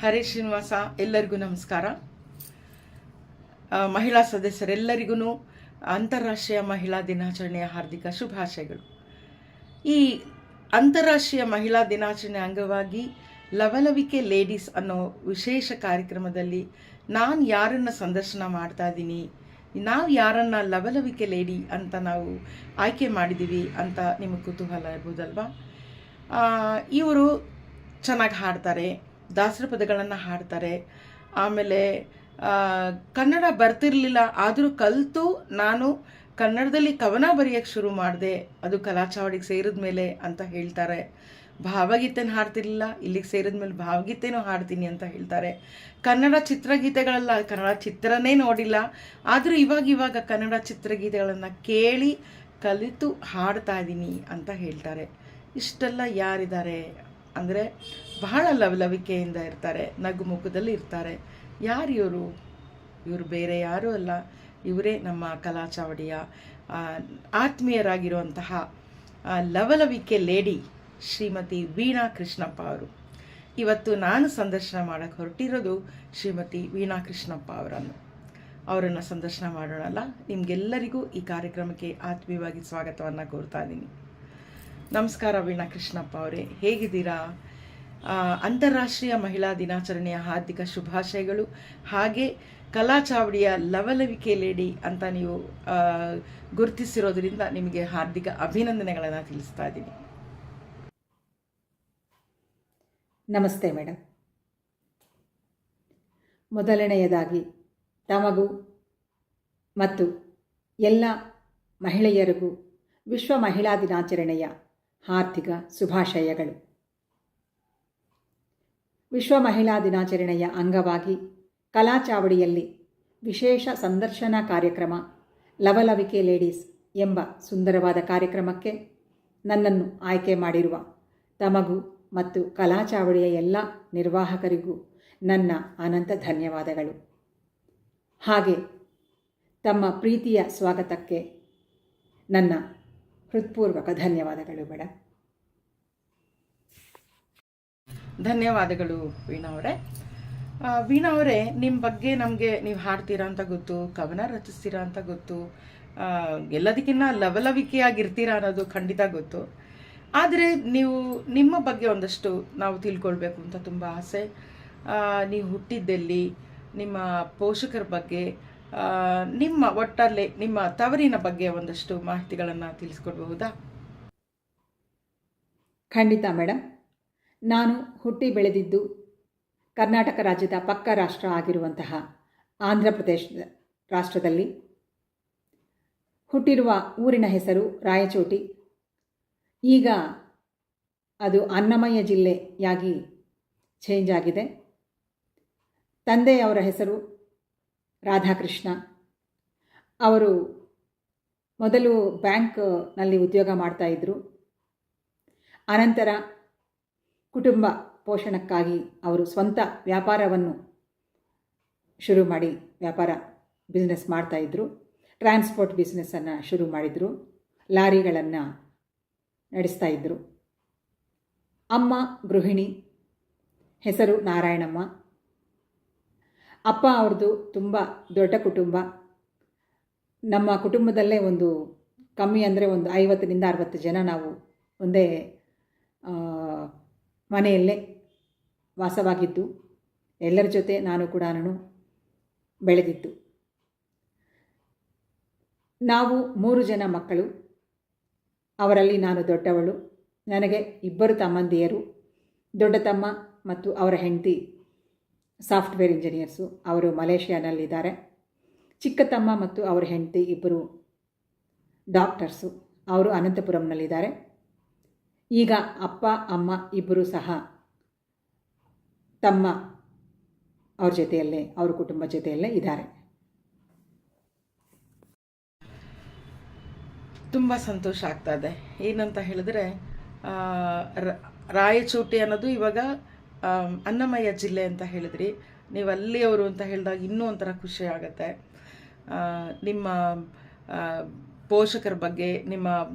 ಹರೇ ಶ್ರೀನಿವಾಸ. ಎಲ್ಲರಿಗೂ ನಮಸ್ಕಾರ. ಮಹಿಳಾ ಸದಸ್ಯರೆಲ್ಲರಿಗೂ ಅಂತಾರಾಷ್ಟ್ರೀಯ ಮಹಿಳಾ ದಿನಾಚರಣೆಯ ಹಾರ್ದಿಕ ಶುಭಾಶಯಗಳು. ಈ ಅಂತಾರಾಷ್ಟ್ರೀಯ ಮಹಿಳಾ ದಿನಾಚರಣೆ ಅಂಗವಾಗಿ ಲವಲವಿಕೆ ಲೇಡೀಸ್ ಅನ್ನೋ ವಿಶೇಷ ಕಾರ್ಯಕ್ರಮದಲ್ಲಿ ನಾನು ಯಾರನ್ನು ಸಂದರ್ಶನ ಮಾಡ್ತಾ ಇದ್ದೀನಿ, ನಾವು ಯಾರನ್ನು ಲವಲವಿಕೆ ಲೇಡಿ ಅಂತ ನಾವು ಆಯ್ಕೆ ಮಾಡಿದ್ದೀವಿ ಅಂತ ನಿಮಗೆ ಕುತೂಹಲ ಇರ್ಬೋದಲ್ವಾ. ಇವರು ಚೆನ್ನಾಗಿ ಹಾಡ್ತಾರೆ, ದಾಸರ ಪದಗಳನ್ನು ಹಾಡ್ತಾರೆ. ಆಮೇಲೆ ಕನ್ನಡ ಬರ್ತಿರಲಿಲ್ಲ, ಆದರೂ ಕಲಿತು ನಾನು ಕನ್ನಡದಲ್ಲಿ ಕವನ ಬರೆಯೋಕ್ಕೆ ಶುರು ಮಾಡಿದೆ, ಅದು ಕಲಾಚಾವಡಿಗೆ ಸೇರಿದ ಮೇಲೆ ಅಂತ ಹೇಳ್ತಾರೆ. ಭಾವಗೀತೆನ ಹಾಡ್ತಿರ್ಲಿಲ್ಲ, ಇಲ್ಲಿಗೆ ಸೇರಿದ ಮೇಲೆ ಭಾವಗೀತೆನೂ ಹಾಡ್ತೀನಿ ಅಂತ ಹೇಳ್ತಾರೆ. ಕನ್ನಡ ಚಿತ್ರಗೀತೆಗಳೆಲ್ಲ, ಕನ್ನಡ ಚಿತ್ರನೇ ನೋಡಿಲ್ಲ, ಆದರೂ ಇವಾಗ ಕನ್ನಡ ಚಿತ್ರಗೀತೆಗಳನ್ನು ಕೇಳಿ ಕಲಿತು ಹಾಡ್ತಾ ಇದ್ದೀನಿ ಅಂತ ಹೇಳ್ತಾರೆ. ಇಷ್ಟೆಲ್ಲ ಯಾರಿದ್ದಾರೆ ಅಂದರೆ ಬಹಳ ಲವಲವಿಕೆಯಿಂದ ಇರ್ತಾರೆ, ನಗುಮುಖದಲ್ಲಿ ಇರ್ತಾರೆ. ಯಾರು ಇವರು? ಇವರು ಬೇರೆ ಯಾರೂ ಅಲ್ಲ, ಇವರೇ ನಮ್ಮ ಕಲಾಚಾವಡಿಯ ಆತ್ಮೀಯರಾಗಿರುವಂತಹ ಲವಲವಿಕೆ ಲೇಡಿ ಶ್ರೀಮತಿ ವೀಣಾ ಕೃಷ್ಣಪ್ಪ ಅವರು. ಇವತ್ತು ನಾನು ಸಂದರ್ಶನ ಮಾಡೋಕ್ಕೆ ಹೊರಟಿರೋದು ಶ್ರೀಮತಿ ವೀಣಾ ಕೃಷ್ಣಪ್ಪ ಅವರನ್ನು ಸಂದರ್ಶನ ಮಾಡೋಣಲ್ಲ. ನಿಮಗೆಲ್ಲರಿಗೂ ಈ ಕಾರ್ಯಕ್ರಮಕ್ಕೆ ಆತ್ಮೀಯವಾಗಿ ಸ್ವಾಗತವನ್ನು ಕೋರ್ತಾ ಇದ್ದೀನಿ. ನಮಸ್ಕಾರ ವೀಣಾ ಕೃಷ್ಣಪ್ಪ ಅವರೇ, ಹೇಗಿದ್ದೀರಾ? ಅಂತಾರಾಷ್ಟ್ರೀಯ ಮಹಿಳಾ ದಿನಾಚರಣೆಯ ಹಾರ್ದಿಕ ಶುಭಾಶಯಗಳು. ಹಾಗೆ ಕಲಾಚಾವಡಿಯ ಲವಲವಿಕೆ ಲೇಡಿ ಅಂತ ನೀವು ಗುರುತಿಸಿರೋದ್ರಿಂದ ನಿಮಗೆ ಹಾರ್ದಿಕ ಅಭಿನಂದನೆಗಳನ್ನು ತಿಳಿಸ್ತಾ ಇದ್ದೀನಿ. ನಮಸ್ತೆ ಮೇಡಮ್. ಮೊದಲನೆಯದಾಗಿ ತಮಗೂ ಮತ್ತು ಎಲ್ಲ ಮಹಿಳೆಯರಿಗೂ ವಿಶ್ವ ಮಹಿಳಾ ದಿನಾಚರಣೆಯ ಹಾರ್ದಿಕ ಶುಭಾಶಯಗಳು. ವಿಶ್ವ ಮಹಿಳಾ ದಿನಾಚರಣೆಯ ಅಂಗವಾಗಿ ಕಲಾಚಾವಡಿಯಲ್ಲಿ ವಿಶೇಷ ಸಂದರ್ಶನ ಕಾರ್ಯಕ್ರಮ ಲವಲವಿಕೆ ಲೇಡೀಸ್ ಎಂಬ ಸುಂದರವಾದ ಕಾರ್ಯಕ್ರಮಕ್ಕೆ ನನ್ನನ್ನು ಆಯ್ಕೆ ಮಾಡಿರುವ ತಮಗೂ ಮತ್ತು ಕಲಾಚಾವಡಿಯ ಎಲ್ಲ ನಿರ್ವಾಹಕರಿಗೂ ನನ್ನ ಅನಂತ ಧನ್ಯವಾದಗಳು. ಹಾಗೆ ತಮ್ಮ ಪ್ರೀತಿಯ ಸ್ವಾಗತಕ್ಕೆ ನನ್ನ ಹೃತ್ಪೂರ್ವಕ ಧನ್ಯವಾದಗಳು ಮೇಡಮ್. ಧನ್ಯವಾದಗಳು ವೀಣಾ ಅವರೇ. ವೀಣಾ ಅವರೇ, ನಿಮ್ಮ ಬಗ್ಗೆ ನಮಗೆ ನೀವು ಹಾಡ್ತೀರಾ ಅಂತ ಗೊತ್ತು, ಕವನ ರಚಿಸ್ತೀರಾ ಅಂತ ಗೊತ್ತು, ಎಲ್ಲದಕ್ಕಿಂತ ಲವಲವಿಕೆಯಾಗಿರ್ತೀರಾ ಅನ್ನೋದು ಖಂಡಿತ ಗೊತ್ತು. ಆದರೆ ನೀವು ನಿಮ್ಮ ಬಗ್ಗೆ ಒಂದಷ್ಟು ನಾವು ತಿಳ್ಕೊಳ್ಬೇಕು ಅಂತ ತುಂಬ ಆಸೆ. ನೀವು ಹುಟ್ಟಿದ್ದೆಲ್ಲಿ, ನಿಮ್ಮ ಪೋಷಕರ ಬಗ್ಗೆ, ನಿಮ್ಮ ಒಟ್ಟಲ್ಲೇ ನಿಮ್ಮ ತವರಿನ ಬಗ್ಗೆ ಒಂದಷ್ಟು ಮಾಹಿತಿಗಳನ್ನು ತಿಳಿಸ್ಕೊಡ್ಬಹುದಾ? ಖಂಡಿತ ಮೇಡಮ್. ನಾನು ಹುಟ್ಟಿ ಬೆಳೆದಿದ್ದು ಕರ್ನಾಟಕ ರಾಜ್ಯದ ಪಕ್ಕ ರಾಷ್ಟ್ರ ಆಗಿರುವಂತಹ ಆಂಧ್ರ ಪ್ರದೇಶದ ರಾಷ್ಟ್ರದಲ್ಲಿ. ಹುಟ್ಟಿರುವ ಊರಿನ ಹೆಸರು ರಾಯಚೋಟಿ. ಈಗ ಅದು ಅನ್ನಮಯ್ಯ ಜಿಲ್ಲೆಯಾಗಿ ಚೇಂಜ್ ಆಗಿದೆ. ತಂದೆಯವರ ಹೆಸರು ರಾಧಾಕೃಷ್ಣ. ಅವರು ಮೊದಲು ಬ್ಯಾಂಕ್ನಲ್ಲಿ ಉದ್ಯೋಗ ಮಾಡ್ತಾಯಿದ್ರು. ಅನಂತರ ಕುಟುಂಬ ಪೋಷಣಕ್ಕಾಗಿ ಅವರು ಸ್ವಂತ ವ್ಯಾಪಾರವನ್ನು ಶುರು ಮಾಡಿ ಬಿಸ್ನೆಸ್ ಮಾಡ್ತಾಯಿದ್ರು. ಟ್ರಾನ್ಸ್ಪೋರ್ಟ್ ಬಿಸ್ನೆಸ್ಸನ್ನು ಶುರು ಮಾಡಿದರು, ಲಾರಿಗಳನ್ನು ನಡೆಸ್ತಾಯಿದ್ರು. ಅಮ್ಮ ಗೃಹಿಣಿ, ಹೆಸರು ನಾರಾಯಣಮ್ಮ. ಅಪ್ಪ ಅವ್ರದ್ದು ತುಂಬ ದೊಡ್ಡ ಕುಟುಂಬ. ನಮ್ಮ ಕುಟುಂಬದಲ್ಲೇ ಒಂದು ಕಮ್ಮಿ ಅಂದರೆ ಒಂದು 50ರಿಂದ 60 ಜನ ನಾವು ಒಂದೇ ಮನೆಯಲ್ಲೇ ವಾಸವಾಗಿದ್ದು, ಎಲ್ಲರ ಜೊತೆ ನಾನು ಬೆಳೆದಿದ್ದು. ನಾವು 3 ಜನ ಮಕ್ಕಳು. ಅವರಲ್ಲಿ ನಾನು ದೊಡ್ಡವಳು. ನನಗೆ 2 ತಮ್ಮಂದಿಯರು. ದೊಡ್ಡ ತಮ್ಮ ಮತ್ತು ಅವರ ಹೆಂಡತಿ ಸಾಫ್ಟ್ವೇರ್ ಇಂಜಿನಿಯರ್ಸು, ಅವರು ಮಲೇಷಿಯಾನಲ್ಲಿದ್ದಾರೆ. ಚಿಕ್ಕ ತಮ್ಮ ಮತ್ತು ಅವರ ಹೆಂಡತಿ ಇಬ್ಬರು ಡಾಕ್ಟರ್ಸು, ಅವರು ಅನಂತಪುರಂನಲ್ಲಿದ್ದಾರೆ. ಈಗ ಅಪ್ಪ ಅಮ್ಮ ಇಬ್ಬರು ಸಹ ತಮ್ಮ ಅವ್ರ ಜೊತೆಯಲ್ಲೇ, ಅವ್ರ ಕುಟುಂಬ ಜೊತೆಯಲ್ಲೇ ಇದ್ದಾರೆ. ತುಂಬ ಸಂತೋಷ ಆಗ್ತಾ ಇದೆ. ಏನಂತ ಹೇಳಿದ್ರೆ, ರಾಯಚೋಟಿ ಅನ್ನೋದು ಇವಾಗ ಅನ್ನಮಯ್ಯ ಜಿಲ್ಲೆ ಅಂತ ಹೇಳಿದ್ರಿ. ನೀವು ಅಲ್ಲಿಯವರು ಅಂತ ಹೇಳಿದಾಗ ಇನ್ನೂ ಒಂಥರ ಖುಷಿ ಆಗುತ್ತೆ. ನಿಮ್ಮ ಪೋಷಕರ ಬಗ್ಗೆ, ನಿಮ್ಮ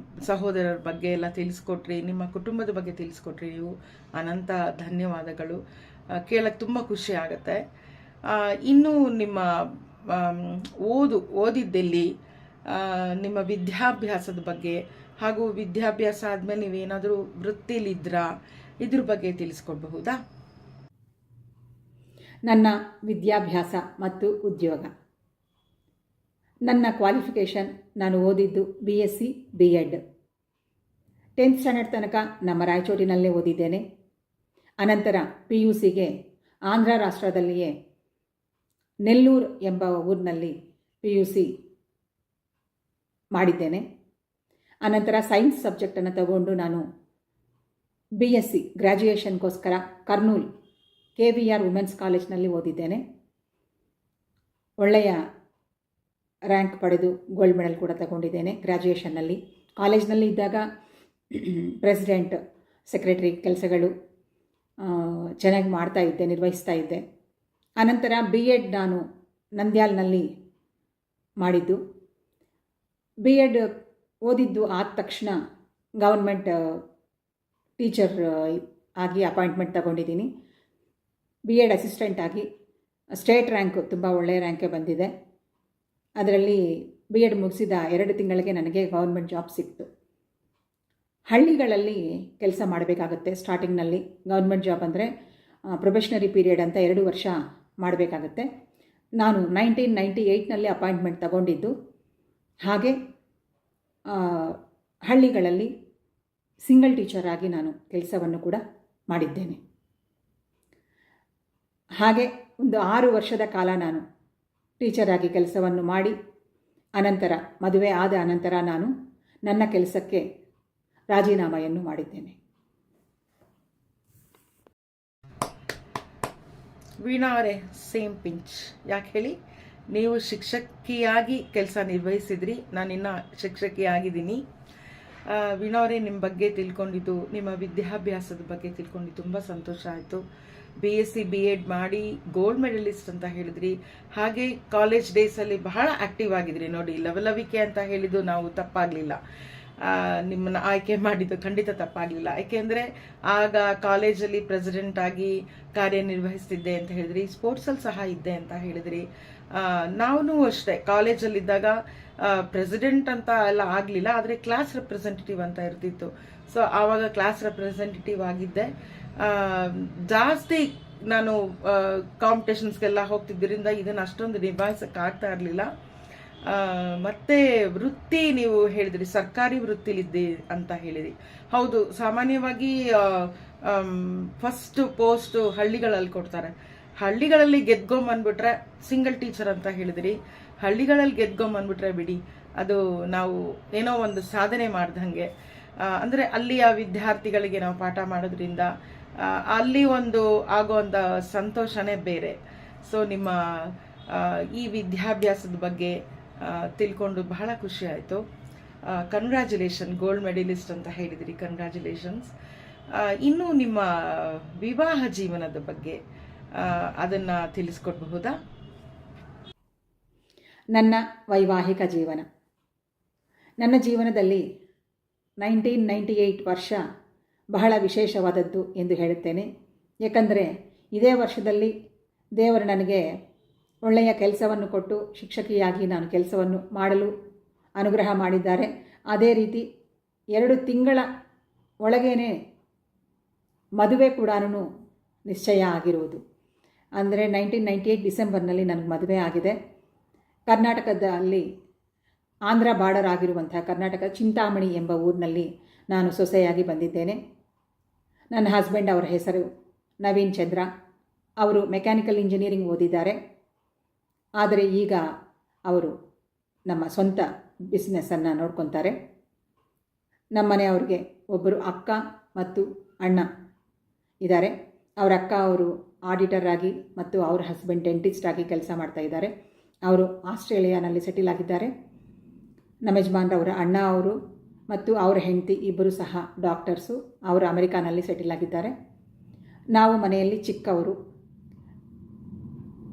ಸಹೋದರರ ಬಗ್ಗೆ ಎಲ್ಲ ತಿಳಿಸ್ಕೊಟ್ರಿ, ನಿಮ್ಮ ಕುಟುಂಬದ ಬಗ್ಗೆ ತಿಳಿಸ್ಕೊಟ್ರಿ. ನೀವು ಅನಂತ ಧನ್ಯವಾದಗಳು. ಕೇಳಕ್ಕೆ ತುಂಬ ಖುಷಿ ಆಗುತ್ತೆ. ಇನ್ನು ನಿಮ್ಮ ಓದಿದ್ದೆಲ್ಲಿ, ನಿಮ್ಮ ವಿದ್ಯಾಭ್ಯಾಸದ ಬಗ್ಗೆ, ಹಾಗೂ ವಿದ್ಯಾಭ್ಯಾಸ ಆದಮೇಲೆ ನೀವೇನಾದರೂ ವೃತ್ತಿಲಿದ್ರಾ, ಇದ್ರ ಬಗ್ಗೆ ತಿಳಿಸ್ಕೊಡ್ಬಹುದಾ? ನನ್ನ ವಿದ್ಯಾಭ್ಯಾಸ ಮತ್ತು ಉದ್ಯೋಗ. ನನ್ನ ಕ್ವಾಲಿಫಿಕೇಷನ್, ನಾನು ಓದಿದ್ದು BSc B.Ed. 10th ಸ್ಟ್ಯಾಂಡರ್ಡ್ ತನಕ ನಮ್ಮ ರಾಯಚೂರಿನಲ್ಲೇ ಓದಿದ್ದೇನೆ. ಅನಂತರ PUCಗೆ ಆಂಧ್ರ ರಾಷ್ಟ್ರದಲ್ಲಿಯೇ ನೆಲ್ಲೂರು ಎಂಬ ಊರಿನಲ್ಲಿ PUC ಮಾಡಿದ್ದೇನೆ. ಅನಂತರ ಸೈನ್ಸ್ ಸಬ್ಜೆಕ್ಟನ್ನು ತಗೊಂಡು ನಾನು BSc ಗ್ರ್ಯಾಜುಯೇಷನ್ಗೋಸ್ಕರ ಕರ್ನೂಲ್ KVR ವುಮೆನ್ಸ್ ಕಾಲೇಜ್ನಲ್ಲಿ ಓದಿದ್ದೇನೆ. ಒಳ್ಳೆಯ ರ್ಯಾಂಕ್ ಪಡೆದು ಗೋಲ್ಡ್ ಮೆಡಲ್ ಕೂಡ ತಗೊಂಡಿದ್ದೇನೆ ಗ್ರ್ಯಾಜುಯೇಷನ್ನಲ್ಲಿ. ಕಾಲೇಜ್ನಲ್ಲಿ ಇದ್ದಾಗ ಪ್ರೆಸಿಡೆಂಟ್, ಸೆಕ್ರೆಟರಿ ಕೆಲಸಗಳು ಚೆನ್ನಾಗಿ ನಿರ್ವಹಿಸ್ತಾ ಇದ್ದೆ. ಅನಂತರ B.Ed ನಾನು ನಂದ್ಯಾಲ್ನಲ್ಲಿ ಮಾಡಿದ್ದು. B.Ed ಓದಿದ್ದು ಆದ ತಕ್ಷಣ ಗೌರ್ಮೆಂಟ್ ಟೀಚರ್ ಆಗಿ ಅಪಾಯಿಂಟ್ಮೆಂಟ್ ತಗೊಂಡಿದ್ದೀನಿ. B.Ed ಅಸಿಸ್ಟೆಂಟ್ ಆಗಿ ಸ್ಟೇಟ್ ರ್ಯಾಂಕು, ತುಂಬ ಒಳ್ಳೆಯ ರ್ಯಾಂಕೇ ಬಂದಿದೆ. ಅದರಲ್ಲಿ B.Ed ಮುಗಿಸಿದ 2 ತಿಂಗಳಿಗೆ ನನಗೆ ಗೌರ್ಮೆಂಟ್ ಜಾಬ್ ಸಿಕ್ತು. ಹಳ್ಳಿಗಳಲ್ಲಿ ಕೆಲಸ ಮಾಡಬೇಕಾಗುತ್ತೆ. ಸ್ಟಾರ್ಟಿಂಗ್ನಲ್ಲಿ ಗೌರ್ಮೆಂಟ್ ಜಾಬ್ ಅಂದರೆ ಪ್ರೊಬೆಷನರಿ ಪೀರಿಯಡ್ ಅಂತ 2 ವರ್ಷ ಮಾಡಬೇಕಾಗತ್ತೆ. ನಾನು 1998ನಲ್ಲಿ ಅಪಾಯಿಂಟ್ಮೆಂಟ್ ತಗೊಂಡಿದ್ದು. ಹಾಗೆ ಹಳ್ಳಿಗಳಲ್ಲಿ ಸಿಂಗಲ್ ಟೀಚರ್ ಆಗಿ ನಾನು ಕೆಲಸವನ್ನು ಕೂಡ ಮಾಡಿದ್ದೇನೆ. ಹಾಗೆ ಒಂದು 6 ವರ್ಷದ ಕಾಲ ನಾನು ಟೀಚರ್ ಆಗಿ ಕೆಲಸವನ್ನು ಮಾಡಿ, ಅನಂತರ ಮದುವೆ ಆದ ಅನಂತರ ನಾನು ನನ್ನ ಕೆಲಸಕ್ಕೆ ರಾಜೀನಾಮೆಯನ್ನು ಮಾಡಿದ್ದೇನೆ. ವೀಣಾ ಅವರೇ, ಸೇಮ್ ಪಿಂಚ್. ಯಾಕೆ ಹೇಳಿ, ನೀವು ಶಿಕ್ಷಕಿಯಾಗಿ ಕೆಲಸ ನಿರ್ವಹಿಸಿದ್ರಿ, ನಾನಿನ್ನು ಶಿಕ್ಷಕಿಯಾಗಿದ್ದೀನಿ. ವೀಣಾ ಅವರೇ, ನಿಮ್ಮ ಬಗ್ಗೆ ತಿಳ್ಕೊಂಡಿದ್ದು, ನಿಮ್ಮ ವಿದ್ಯಾಭ್ಯಾಸದ ಬಗ್ಗೆ ತಿಳ್ಕೊಂಡು ತುಂಬ ಸಂತೋಷ ಆಯಿತು. BSc B.Ed ಮಾಡಿ ಗೋಲ್ಡ್ ಮೆಡಲಿಸ್ಟ್ ಅಂತ ಹೇಳಿದ್ರಿ. ಹಾಗೆ ಕಾಲೇಜ್ ಡೇಸಲ್ಲಿ ಬಹಳ ಆ್ಯಕ್ಟಿವ್ ಆಗಿದ್ರಿ. ನೋಡಿ, ಲವಲವಿಕೆ ಅಂತ ಹೇಳಿದ್ದು ನಾವು ತಪ್ಪಾಗಲಿಲ್ಲ. ನಿಮ್ಮನ್ನು ಆಯ್ಕೆ ಮಾಡಿದ್ದು ಖಂಡಿತ ತಪ್ಪಾಗಲಿಲ್ಲ. ಯಾಕೆಂದರೆ ಆಗ ಕಾಲೇಜಲ್ಲಿ ಪ್ರೆಸಿಡೆಂಟ್ ಆಗಿ ಕಾರ್ಯನಿರ್ವಹಿಸ್ತಿದ್ದೆ ಅಂತ ಹೇಳಿದ್ರಿ. ಸ್ಪೋರ್ಟ್ಸಲ್ಲಿ ಸಹ ಇದ್ದೆ ಅಂತ ಹೇಳಿದ್ರಿ. ನಾವು ಅಷ್ಟೇ ಕಾಲೇಜಲ್ಲಿದ್ದಾಗ ಪ್ರೆಸಿಡೆಂಟ್ ಅಂತ ಎಲ್ಲ ಆಗಲಿಲ್ಲ, ಆದರೆ ಕ್ಲಾಸ್ ರೆಪ್ರೆಸೆಂಟೇಟಿವ್ ಅಂತ ಇರ್ತಿತ್ತು. ಸೊ ಆವಾಗ ಕ್ಲಾಸ್ ರೆಪ್ರೆಸೆಂಟೇಟಿವ್ ಆಗಿದ್ದೆ. ಜಾಸ್ತಿ ನಾನು ಕಾಂಪಿಟೇಷನ್ಸ್ಗೆಲ್ಲ ಹೋಗ್ತಿದ್ದರಿಂದ ಇದನ್ನು ಅಷ್ಟೊಂದು ನಿಭಾಯಿಸೋಕ್ಕಾಗ್ತಾ ಇರಲಿಲ್ಲ. ಮತ್ತು ವೃತ್ತಿ, ನೀವು ಹೇಳಿದ್ರಿ ಸರ್ಕಾರಿ ವೃತ್ತಿಲಿದ್ದಿ ಅಂತ ಹೇಳಿದ್ರಿ. ಹೌದು, ಸಾಮಾನ್ಯವಾಗಿ ಫಸ್ಟ್ ಪೋಸ್ಟ್ ಹಳ್ಳಿಗಳಲ್ಲಿ ಕೊಡ್ತಾರೆ. ಹಳ್ಳಿಗಳಲ್ಲಿ ಗೆದ್ಕೊಂಬಂದ್ಬಿಟ್ರೆ ಸಿಂಗಲ್ ಟೀಚರ್ ಅಂತ ಹೇಳಿದ್ರಿ. ಹಳ್ಳಿಗಳಲ್ಲಿ ಗೆದ್ಕೊಂಬಂದ್ಬಿಟ್ರೆ ಬಿಡಿ, ಅದು ನಾವು ಏನೋ ಒಂದು ಸಾಧನೆ ಮಾಡ್ದಂಗೆ. ಅಂದರೆ ಅಲ್ಲಿಯ ವಿದ್ಯಾರ್ಥಿಗಳಿಗೆ ನಾವು ಪಾಠ ಮಾಡೋದ್ರಿಂದ ಅಲ್ಲಿ ಒಂದು ಆಗೋವಂಥ ಸಂತೋಷನೇ ಬೇರೆ. ಸೊ ನಿಮ್ಮ ಈ ವಿದ್ಯಾಭ್ಯಾಸದ ಬಗ್ಗೆ ತಿಳ್ಕೊಂಡು ಬಹಳ ಖುಷಿ ಆಯಿತು. ಕಂಗ್ರ್ಯಾಚುಲೇಷನ್, ಗೋಲ್ಡ್ ಮೆಡಲಿಸ್ಟ್ ಅಂತ ಹೇಳಿದಿರಿ, ಕಂಗ್ರ್ಯಾಚುಲೇಷನ್ಸ್. ಇನ್ನು ನಿಮ್ಮ ವಿವಾಹ ಜೀವನದ ಬಗ್ಗೆ ಅದನ್ನು ತಿಳಿಸ್ಕೊಡ್ಬಹುದಾ? ನನ್ನ ವೈವಾಹಿಕ ಜೀವನ, ನನ್ನ ಜೀವನದಲ್ಲಿ 1998 ವರ್ಷ ಬಹಳ ವಿಶೇಷವಾದದ್ದು ಎಂದು ಹೇಳುತ್ತೇನೆ. ಏಕೆಂದರೆ ಇದೇ ವರ್ಷದಲ್ಲಿ ದೇವರು ನನಗೆ ಒಳ್ಳೆಯ ಕೆಲಸವನ್ನು ಕೊಟ್ಟು ಶಿಕ್ಷಕಿಯಾಗಿ ನಾನು ಕೆಲಸವನ್ನು ಮಾಡಲು ಅನುಗ್ರಹ ಮಾಡಿದ್ದಾರೆ. ಅದೇ ರೀತಿ 2 ತಿಂಗಳ ಒಳಗೇನೆ ಮದುವೆ ಕೂಡ ನಿಶ್ಚಯ ಆಗಿರುವುದು. ಅಂದರೆ 1998 ಡಿಸೆಂಬರ್ನಲ್ಲಿ ನನಗೆ ಮದುವೆ ಆಗಿದೆ. ಕರ್ನಾಟಕದಲ್ಲಿ ಆಂಧ್ರ ಬಾರ್ಡರ್ ಆಗಿರುವಂಥ ಕರ್ನಾಟಕ ಚಿಂತಾಮಣಿ ಎಂಬ ಊರಿನಲ್ಲಿ ನಾನು ಸೊಸೆಯಾಗಿ ಬಂದಿದ್ದೇನೆ. ನನ್ನ ಹಸ್ಬೆಂಡ್, ಅವರ ಹೆಸರು ನವೀನ್ ಚಂದ್ರ. ಅವರು ಮೆಕ್ಯಾನಿಕಲ್ ಇಂಜಿನಿಯರಿಂಗ್ ಓದಿದ್ದಾರೆ. ಆದರೆ ಈಗ ಅವರು ನಮ್ಮ ಸ್ವಂತ ಬಿಸ್ನೆಸ್ಸನ್ನು ನೋಡ್ಕೊತಾರೆ. ನಮ್ಮ ಮನೆಯವ್ರಿಗೆ ಒಬ್ಬರು ಅಕ್ಕ ಮತ್ತು ಅಣ್ಣ ಇದ್ದಾರೆ. ಅವರ ಅಕ್ಕ ಅವರು ಆಡಿಟರ್ ಆಗಿ ಮತ್ತು ಅವರ ಹಸ್ಬೆಂಡ್ ಡೆಂಟಿಸ್ಟ್ ಆಗಿ ಕೆಲಸ ಮಾಡ್ತಾ ಇದ್ದಾರೆ. ಅವರು ಆಸ್ಟ್ರೇಲಿಯಾನಲ್ಲಿ ಸೆಟಿಲ್ ಆಗಿದ್ದಾರೆ. ನಮ್ಮ ಯಜಮಾನ್ರವರ ಅಣ್ಣ ಅವರು ಮತ್ತು ಅವರ ಹೆಂಡತಿ ಇಬ್ಬರು ಸಹ ಡಾಕ್ಟರ್ಸು. ಅವರು ಅಮೆರಿಕಾನಲ್ಲಿ ಸೆಟಿಲ್ ಆಗಿದ್ದಾರೆ. ನಾವು ಮನೆಯಲ್ಲಿ ಚಿಕ್ಕವರು.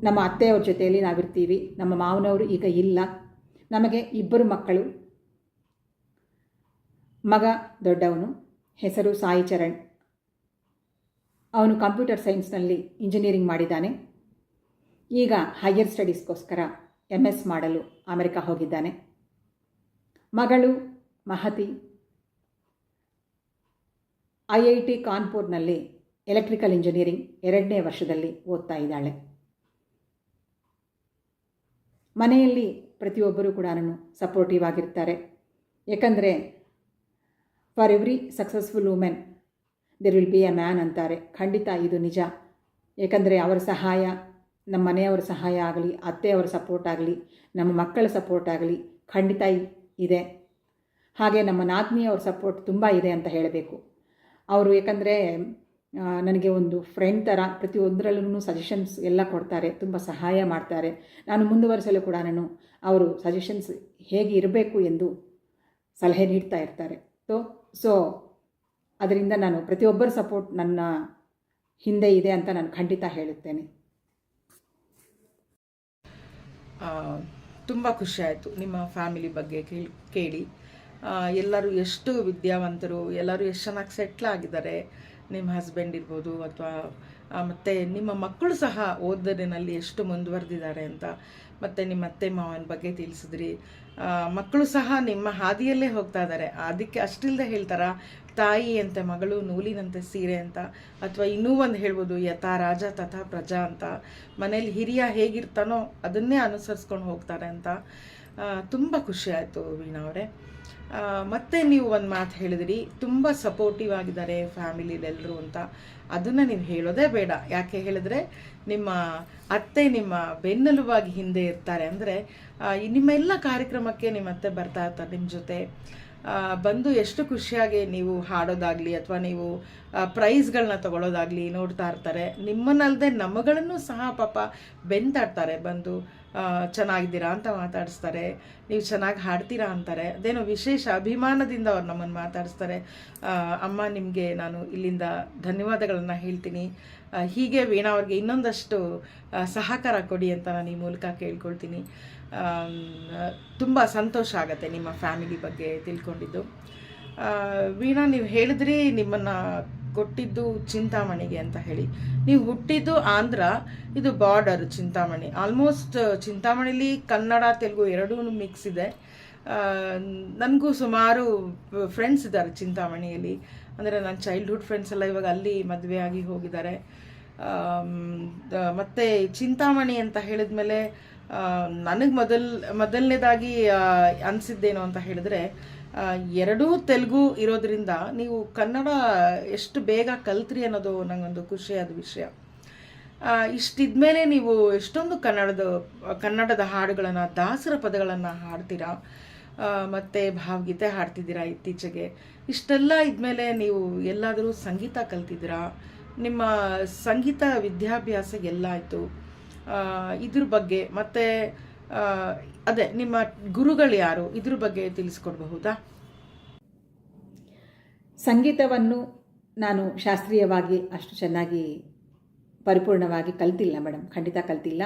ನಮ್ಮ ಅತ್ತೆಯವ್ರ ಜೊತೆಯಲ್ಲಿ ನಾವಿರ್ತೀವಿ. ನಮ್ಮ ಮಾವನವರು ಈಗ ಇಲ್ಲ. ನಮಗೆ 2 ಮಕ್ಕಳು. ಮಗ ದೊಡ್ಡವನು, ಹೆಸರು ಸಾಯಿ ಚರಣ್. ಅವನು ಕಂಪ್ಯೂಟರ್ ಸೈನ್ಸ್ನಲ್ಲಿ ಇಂಜಿನಿಯರಿಂಗ್ ಮಾಡಿದ್ದಾನೆ. ಈಗ ಹೈಯರ್ ಸ್ಟಡೀಸ್ಗೋಸ್ಕರ MS ಮಾಡಲು ಅಮೆರಿಕ ಹೋಗಿದ್ದಾನೆ. ಮಗಳು ಮಹತಿ IIT ಕಾನ್ಪುರ್ನಲ್ಲಿ ಎಲೆಕ್ಟ್ರಿಕಲ್ ಇಂಜಿನಿಯರಿಂಗ್ 2ನೇ ವರ್ಷದಲ್ಲಿ ಓದ್ತಾ ಇದ್ದಾಳೆ. ಮನೆಯಲ್ಲಿ ಪ್ರತಿಯೊಬ್ಬರೂ ಕೂಡ ಸಪೋರ್ಟಿವ್ ಆಗಿರ್ತಾರೆ. ಏಕೆಂದರೆ for every successful women there will be a man ಅಂತಾರೆ. ಖಂಡಿತ ಇದು ನಿಜ. ಏಕೆಂದರೆ ಅವರ ಸಹಾಯ, ನಮ್ಮ ಮನೆಯವರ ಸಹಾಯ ಆಗಲಿ, ಅತ್ತೆಯವರ ಸಪೋರ್ಟ್ ಆಗಲಿ, ನಮ್ಮ ಮಕ್ಕಳ ಸಪೋರ್ಟ್ ಆಗಲಿ ಖಂಡಿತ ಇದೆ. ಹಾಗೆ ನಮ್ಮ ನಾದಿನಿಯವರ ಸಪೋರ್ಟ್ ತುಂಬ ಇದೆ ಅಂತ ಹೇಳಬೇಕು. ಅವರು ಏಕೆಂದರೆ ನನಗೆ ಒಂದು ಫ್ರೆಂಡ್ ಥರ ಪ್ರತಿಯೊಂದರಲ್ಲೂ ಸಜೆಷನ್ಸ್ ಎಲ್ಲ ಕೊಡ್ತಾರೆ, ತುಂಬ ಸಹಾಯ ಮಾಡ್ತಾರೆ. ನಾನು ಮುಂದುವರಿಸಲು ಕೂಡ ಅವರು ಸಜೆಷನ್ಸ್ ಹೇಗೆ ಇರಬೇಕು ಎಂದು ಸಲಹೆ ನೀಡ್ತಾ ಇರ್ತಾರೆ. ಸೊ ಅದರಿಂದ ನಾನು ಪ್ರತಿಯೊಬ್ಬರ ಸಪೋರ್ಟ್ ನನ್ನ ಹಿಂದೆ ಇದೆ ಅಂತ ನಾನು ಖಂಡಿತ ಹೇಳುತ್ತೇನೆ. ತುಂಬ ಖುಷಿ ಆಯಿತು ನಿಮ್ಮ ಫ್ಯಾಮಿಲಿ ಬಗ್ಗೆ ಕೇಳಿ. ಎಲ್ಲರೂ ಎಷ್ಟು ವಿದ್ಯಾವಂತರು, ಎಲ್ಲರೂ ಎಷ್ಟು ಚೆನ್ನಾಗಿ ಸೆಟ್ಲ್ ಆಗಿದ್ದಾರೆ. ನಿಮ್ಮ ಹಸ್ಬೆಂಡ್ ಇರ್ಬೋದು ಅಥವಾ ಮತ್ತು ನಿಮ್ಮ ಮಕ್ಕಳು ಸಹ ಓದೋದಿನಲ್ಲಿ ಎಷ್ಟು ಮುಂದುವರೆದಿದ್ದಾರೆ ಅಂತ, ಮತ್ತು ನಿಮ್ಮ ಅತ್ತೆ ಮಾವನ ಬಗ್ಗೆ ತಿಳಿಸಿದ್ರಿ. ಮಕ್ಕಳು ಸಹ ನಿಮ್ಮ ಹಾದಿಯಲ್ಲೇ ಹೋಗ್ತಾ ಇದ್ದಾರೆ. ಅದಕ್ಕೆ ಅಷ್ಟಿಲ್ಲದೆ ಹೇಳ್ತಾರ, ತಾಯಿ ಅಂತೆ ಮಗಳು ನೂಲಿನಂತೆ ಸೀರೆ ಅಂತ, ಅಥವಾ ಇನ್ನೂ ಒಂದು ಹೇಳ್ಬೋದು, ಯಥಾ ರಾಜ ತಥಾ ಪ್ರಜಾ ಅಂತ. ಮನೇಲಿ ಹಿರಿಯ ಹೇಗಿರ್ತಾನೋ ಅದನ್ನೇ ಅನುಸರಿಸ್ಕೊಂಡು ಹೋಗ್ತಾರೆ ಅಂತ. ತುಂಬ ಖುಷಿ ಆಯಿತು ವೀಣಾ ಅವರೇ. ಮತ್ತು ನೀವು ಒಂದು ಮಾತು ಹೇಳಿದ್ರಿ, ತುಂಬ ಸಪೋರ್ಟಿವ್ ಆಗಿದ್ದಾರೆ ಫ್ಯಾಮಿಲಿಲೆಲ್ಲರೂ ಅಂತ. ಅದನ್ನು ನೀವು ಹೇಳೋದೇ ಬೇಡ. ಯಾಕೆ ಹೇಳಿದ್ರೆ ನಿಮ್ಮ ಅತ್ತೆ ನಿಮ್ಮ ಬೆನ್ನೆಲುಬಾಗಿ ಹಿಂದೆ ಇರ್ತಾರೆ. ಅಂದರೆ ನಿಮ್ಮ ಎಲ್ಲ ಕಾರ್ಯಕ್ರಮಕ್ಕೆ ನಿಮ್ಮ ಅತ್ತೆ ಬರ್ತಾ ಇರ್ತಾರೆ, ನಿಮ್ಮ ಜೊತೆ ಬಂದು ಎಷ್ಟು ಖುಷಿಯಾಗಿ ನೀವು ಹಾಡೋದಾಗಲಿ ಅಥವಾ ನೀವು ಪ್ರೈಸ್ಗಳನ್ನ ತಗೊಳ್ಳೋದಾಗಲಿ ನೋಡ್ತಾ ಇರ್ತಾರೆ. ನಿಮ್ಮನ್ನಲ್ಲದೆ ನಮ್ಮಗಳನ್ನು ಸಹ ಪಾಪ ಬೆಂತಾಡ್ತಾರೆ, ಬಂದು ಚೆನ್ನಾಗಿದ್ದೀರಾ ಅಂತ ಮಾತಾಡಿಸ್ತಾರೆ, ನೀವು ಚೆನ್ನಾಗಿ ಹಾಡ್ತೀರಾ ಅಂತಾರೆ. ಅದೇನೋ ವಿಶೇಷ ಅಭಿಮಾನದಿಂದ ಅವ್ರು ನಮ್ಮನ್ನು ಮಾತಾಡಿಸ್ತಾರೆ. ಅಮ್ಮ ನಿಮಗೆ ನಾನು ಇಲ್ಲಿಂದ ಧನ್ಯವಾದಗಳನ್ನು ಹೇಳ್ತೀನಿ. ಹೀಗೆ ವೀಣಾ ಅವ್ರಿಗೆ ಇನ್ನೊಂದಷ್ಟು ಸಹಕಾರ ಕೊಡಿ ಅಂತ ನಾನು ಈ ಮೂಲಕ ಕೇಳ್ಕೊಳ್ತೀನಿ. ತುಂಬ ಸಂತೋಷ ಆಗುತ್ತೆ ನಿಮ್ಮ ಫ್ಯಾಮಿಲಿ ಬಗ್ಗೆ ತಿಳ್ಕೊಂಡಿದ್ದು. ವೀಣಾ, ನೀವು ಹೇಳಿದ್ರಿ ನಿಮ್ಮನ್ನು ಕೊಟ್ಟಿದ್ದು ಚಿಂತಾಮಣಿಗೆ ಅಂತ ಹೇಳಿ. ನೀವು ಹುಟ್ಟಿದ್ದು ಆಂಧ್ರ, ಇದು ಬಾರ್ಡರ್ ಚಿಂತಾಮಣಿ. ಆಲ್ಮೋಸ್ಟ್ ಚಿಂತಾಮಣಿಲಿ ಕನ್ನಡ ತೆಲುಗು ಎರಡೂ ಮಿಕ್ಸ್ ಇದೆ. ನನಗೂ ಸುಮಾರು ಫ್ರೆಂಡ್ಸ್ ಇದ್ದಾರೆ ಚಿಂತಾಮಣಿಯಲ್ಲಿ. ಅಂದರೆ ನನ್ನ ಚೈಲ್ಡ್ಹುಡ್ ಫ್ರೆಂಡ್ಸ್ ಎಲ್ಲ ಇವಾಗ ಅಲ್ಲಿ ಮದುವೆ ಆಗಿ ಹೋಗಿದ್ದಾರೆ. ಮತ್ತು ಚಿಂತಾಮಣಿ ಅಂತ ಹೇಳಿದ್ಮೇಲೆ ನನಗೆ ಮೊದಲನೇದಾಗಿ ಅನಿಸಿದ್ದೇನು ಅಂತ ಹೇಳಿದ್ರೆ, ಎರಡೂ ತೆಲುಗು ಇರೋದ್ರಿಂದ ನೀವು ಕನ್ನಡ ಎಷ್ಟು ಬೇಗ ಕಲ್ತ್ರಿ ಅನ್ನೋದು ನನಗೊಂದು ಖುಷಿಯಾದ ವಿಷಯ. ಇಷ್ಟಿದ್ಮೇಲೆ ನೀವು ಎಷ್ಟೊಂದು ಕನ್ನಡದ ಹಾಡುಗಳನ್ನು, ದಾಸರ ಪದಗಳನ್ನು ಹಾಡ್ತೀರಾ, ಮತ್ತು ಭಾವಗೀತೆ ಹಾಡ್ತಿದ್ದೀರಾ ಇತ್ತೀಚೆಗೆ. ಇಷ್ಟೆಲ್ಲ ಇದ್ಮೇಲೆ ನೀವು ಎಲ್ಲಾದರೂ ಸಂಗೀತ ಕಲ್ತಿದ್ದೀರಾ? ನಿಮ್ಮ ಸಂಗೀತ ವಿದ್ಯಾಭ್ಯಾಸ ಎಲ್ಲ ಆಯಿತು, ಇದ್ರ ಬಗ್ಗೆ ಮತ್ತು ಅದೇ ನಿಮ್ಮ ಗುರುಗಳು ಯಾರು, ಇದ್ರ ಬಗ್ಗೆ ತಿಳಿಸ್ಕೊಡ್ಬಹುದಾ? ಸಂಗೀತವನ್ನು ನಾನು ಶಾಸ್ತ್ರೀಯವಾಗಿ ಅಷ್ಟು ಚೆನ್ನಾಗಿ ಪರಿಪೂರ್ಣವಾಗಿ ಕಲ್ತಿಲ್ಲ ಮೇಡಮ್, ಖಂಡಿತ ಕಲ್ತಿಲ್ಲ.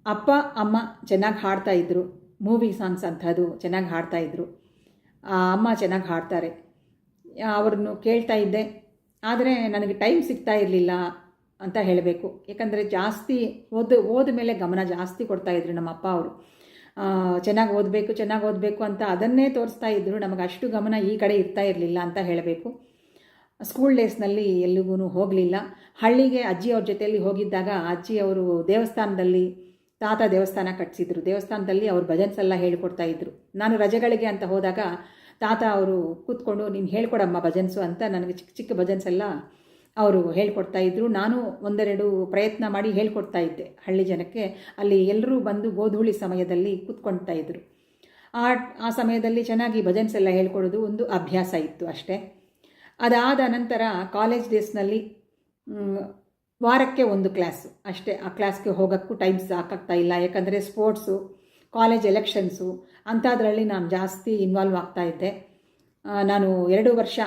ಅಪ್ಪ ಅಮ್ಮ ಚೆನ್ನಾಗಿ ಹಾಡ್ತಾ ಇದ್ದರು, ಮೂವಿ ಸಾಂಗ್ಸ್ ಅಂಥದ್ದು ಚೆನ್ನಾಗಿ ಹಾಡ್ತಾ ಇದ್ದರು. ಅಮ್ಮ ಚೆನ್ನಾಗಿ ಹಾಡ್ತಾರೆ, ಅವ್ರನ್ನು ಕೇಳ್ತಾ ಇದ್ದೆ. ಆದರೆ ನನಗೆ ಟೈಮ್ ಸಿಗ್ತಾ ಇರಲಿಲ್ಲ ಅಂತ ಹೇಳಬೇಕು. ಏಕೆಂದರೆ ಜಾಸ್ತಿ ಓದ ಮೇಲೆ ಗಮನ ಜಾಸ್ತಿ ಕೊಡ್ತಾಯಿದ್ರು ನಮ್ಮ ಅಪ್ಪ ಅವರು. ಚೆನ್ನಾಗಿ ಓದಬೇಕು ಅಂತ ಅದನ್ನೇ ತೋರಿಸ್ತಾ ಇದ್ದರು. ನಮಗೆ ಅಷ್ಟು ಗಮನ ಈ ಕಡೆ ಇರ್ತಾ ಇರಲಿಲ್ಲ ಅಂತ ಹೇಳಬೇಕು. ಸ್ಕೂಲ್ ಡೇಸ್ನಲ್ಲಿ ಎಲ್ಲಿಗೂ ಹೋಗಲಿಲ್ಲ. ಹಳ್ಳಿಗೆ ಅಜ್ಜಿಯವ್ರ ಜೊತೆಯಲ್ಲಿ ಹೋಗಿದ್ದಾಗ ಅಜ್ಜಿಯವರು ದೇವಸ್ಥಾನದಲ್ಲಿ, ತಾತ ದೇವಸ್ಥಾನ ಕಟ್ಟಿಸಿದ್ರು, ದೇವಸ್ಥಾನದಲ್ಲಿ ಅವ್ರು ಭಜನ್ಸ್ ಎಲ್ಲ ಹೇಳ್ಕೊಡ್ತಾ ಇದ್ರು. ನಾನು ರಜೆಗಳಿಗೆ ಅಂತ ಹೋದಾಗ ತಾತ ಅವರು ಕೂತ್ಕೊಂಡು ನೀನು ಹೇಳ್ಕೊಡಮ್ಮ ಭಜನ್ಸು ಅಂತ ನನಗೆ ಚಿಕ್ಕ ಚಿಕ್ಕ ಭಜನ್ಸ್ ಎಲ್ಲ ಅವರು ಹೇಳ್ಕೊಡ್ತಾ ಇದ್ದರು. ನಾನು ಒಂದೆರಡು ಪ್ರಯತ್ನ ಮಾಡಿ ಹೇಳ್ಕೊಡ್ತಾ ಇದ್ದೆ ಹಳ್ಳಿ ಜನಕ್ಕೆ. ಅಲ್ಲಿ ಎಲ್ಲರೂ ಬಂದು ಗೋಧೂಳಿ ಸಮಯದಲ್ಲಿ ಕೂತ್ಕೊಳ್ತಾ ಇದ್ದರು. ಆ ಸಮಯದಲ್ಲಿ ಚೆನ್ನಾಗಿ ಭಜನ್ಸ್ ಎಲ್ಲ ಹೇಳ್ಕೊಡೋದು ಒಂದು ಅಭ್ಯಾಸ ಇತ್ತು ಅಷ್ಟೇ. ಅದಾದ ನಂತರ ಕಾಲೇಜ್ ಡೇಸ್ನಲ್ಲಿ ವಾರಕ್ಕೆ ಒಂದು ಕ್ಲಾಸು ಅಷ್ಟೇ. ಆ ಕ್ಲಾಸ್ಗೆ ಹೋಗೋಕ್ಕೂ ಟೈಮ್ ಸಾಕಾಗ್ತಾ ಇಲ್ಲ. ಯಾಕಂದರೆ ಸ್ಪೋರ್ಟ್ಸು, ಕಾಲೇಜ್ ಎಲೆಕ್ಷನ್ಸು ಅಂಥದ್ರಲ್ಲಿ ನಾನು ಜಾಸ್ತಿ ಇನ್ವಾಲ್ವ್ ಆಗ್ತಾ ಇದ್ದೆ. ನಾನು 2 ವರ್ಷ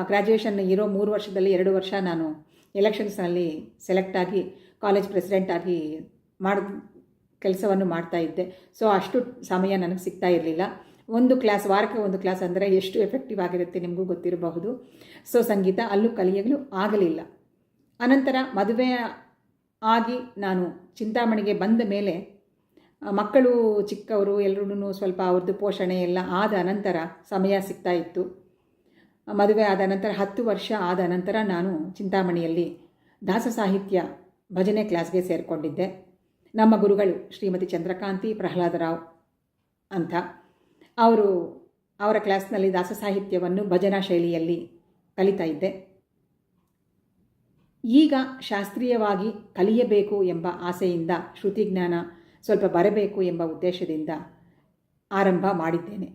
ಗ್ರ್ಯಾಜುಯೇಷನ್ ಇರೋ 3 ವರ್ಷದಲ್ಲಿ 2 ವರ್ಷ ನಾನು ಎಲೆಕ್ಷನ್ಸ್ನಲ್ಲಿ ಸೆಲೆಕ್ಟ್ ಆಗಿ ಕಾಲೇಜ್ ಪ್ರೆಸಿಡೆಂಟಾಗಿ ಕೆಲಸವನ್ನು ಮಾಡ್ತಾ ಇದ್ದೆ. ಸೊ ಅಷ್ಟು ಸಮಯ ನನಗೆ ಸಿಗ್ತಾ ಇರಲಿಲ್ಲ. ಒಂದು ಕ್ಲಾಸ್, ವಾರಕ್ಕೆ ಒಂದು ಕ್ಲಾಸ್ ಅಂದರೆ ಎಷ್ಟು ಎಫೆಕ್ಟಿವ್ ಆಗಿರುತ್ತೆ ನಿಮಗೂ ಗೊತ್ತಿರಬಹುದು. ಸೊ ಸಂಗೀತ ಅಲ್ಲೂ ಕಲಿಯಲು ಆಗಲಿಲ್ಲ. ಅನಂತರ ಮದುವೆ ಆಗಿ ನಾನು ಚಿಂತಾಮಣಿಗೆ ಬಂದ ಮೇಲೆ ಮಕ್ಕಳು ಚಿಕ್ಕವರು, ಎಲ್ಲರೂ ಸ್ವಲ್ಪ ಅವ್ರದ್ದು ಪೋಷಣೆ ಎಲ್ಲ ಆದ ನಂತರ ಸಮಯ ಸಿಗ್ತಾ ಇತ್ತು. ಮದುವೆ ಆದ ನಂತರ 10 ವರ್ಷ ಆದ ನಂತರ ನಾನು ಚಿಂತಾಮಣಿಯಲ್ಲಿ ದಾಸ ಸಾಹಿತ್ಯ ಭಜನೆ ಕ್ಲಾಸ್ಗೆ ಸೇರಿಕೊಂಡಿದ್ದೆ. ನಮ್ಮ ಗುರುಗಳು ಶ್ರೀಮತಿ ಚಂದ್ರಕಾಂತಿ ಪ್ರಹ್ಲಾದರಾವ್ ಅಂತ, ಅವರ ಕ್ಲಾಸ್ನಲ್ಲಿ ದಾಸ ಸಾಹಿತ್ಯವನ್ನು ಭಜನಾ ಶೈಲಿಯಲ್ಲಿ ಕಲಿತಾ ಇದ್ದೆ. ಈಗ ಶಾಸ್ತ್ರೀಯವಾಗಿ ಕಲಿಯಬೇಕು ಎಂಬ ಆಸೆಯಿಂದ, ಶ್ರುತಿಜ್ಞಾನ ಸ್ವಲ್ಪ ಬರಬೇಕು ಎಂಬ ಉದ್ದೇಶದಿಂದ ಆರಂಭ ಮಾಡಿದ್ದೇನೆ.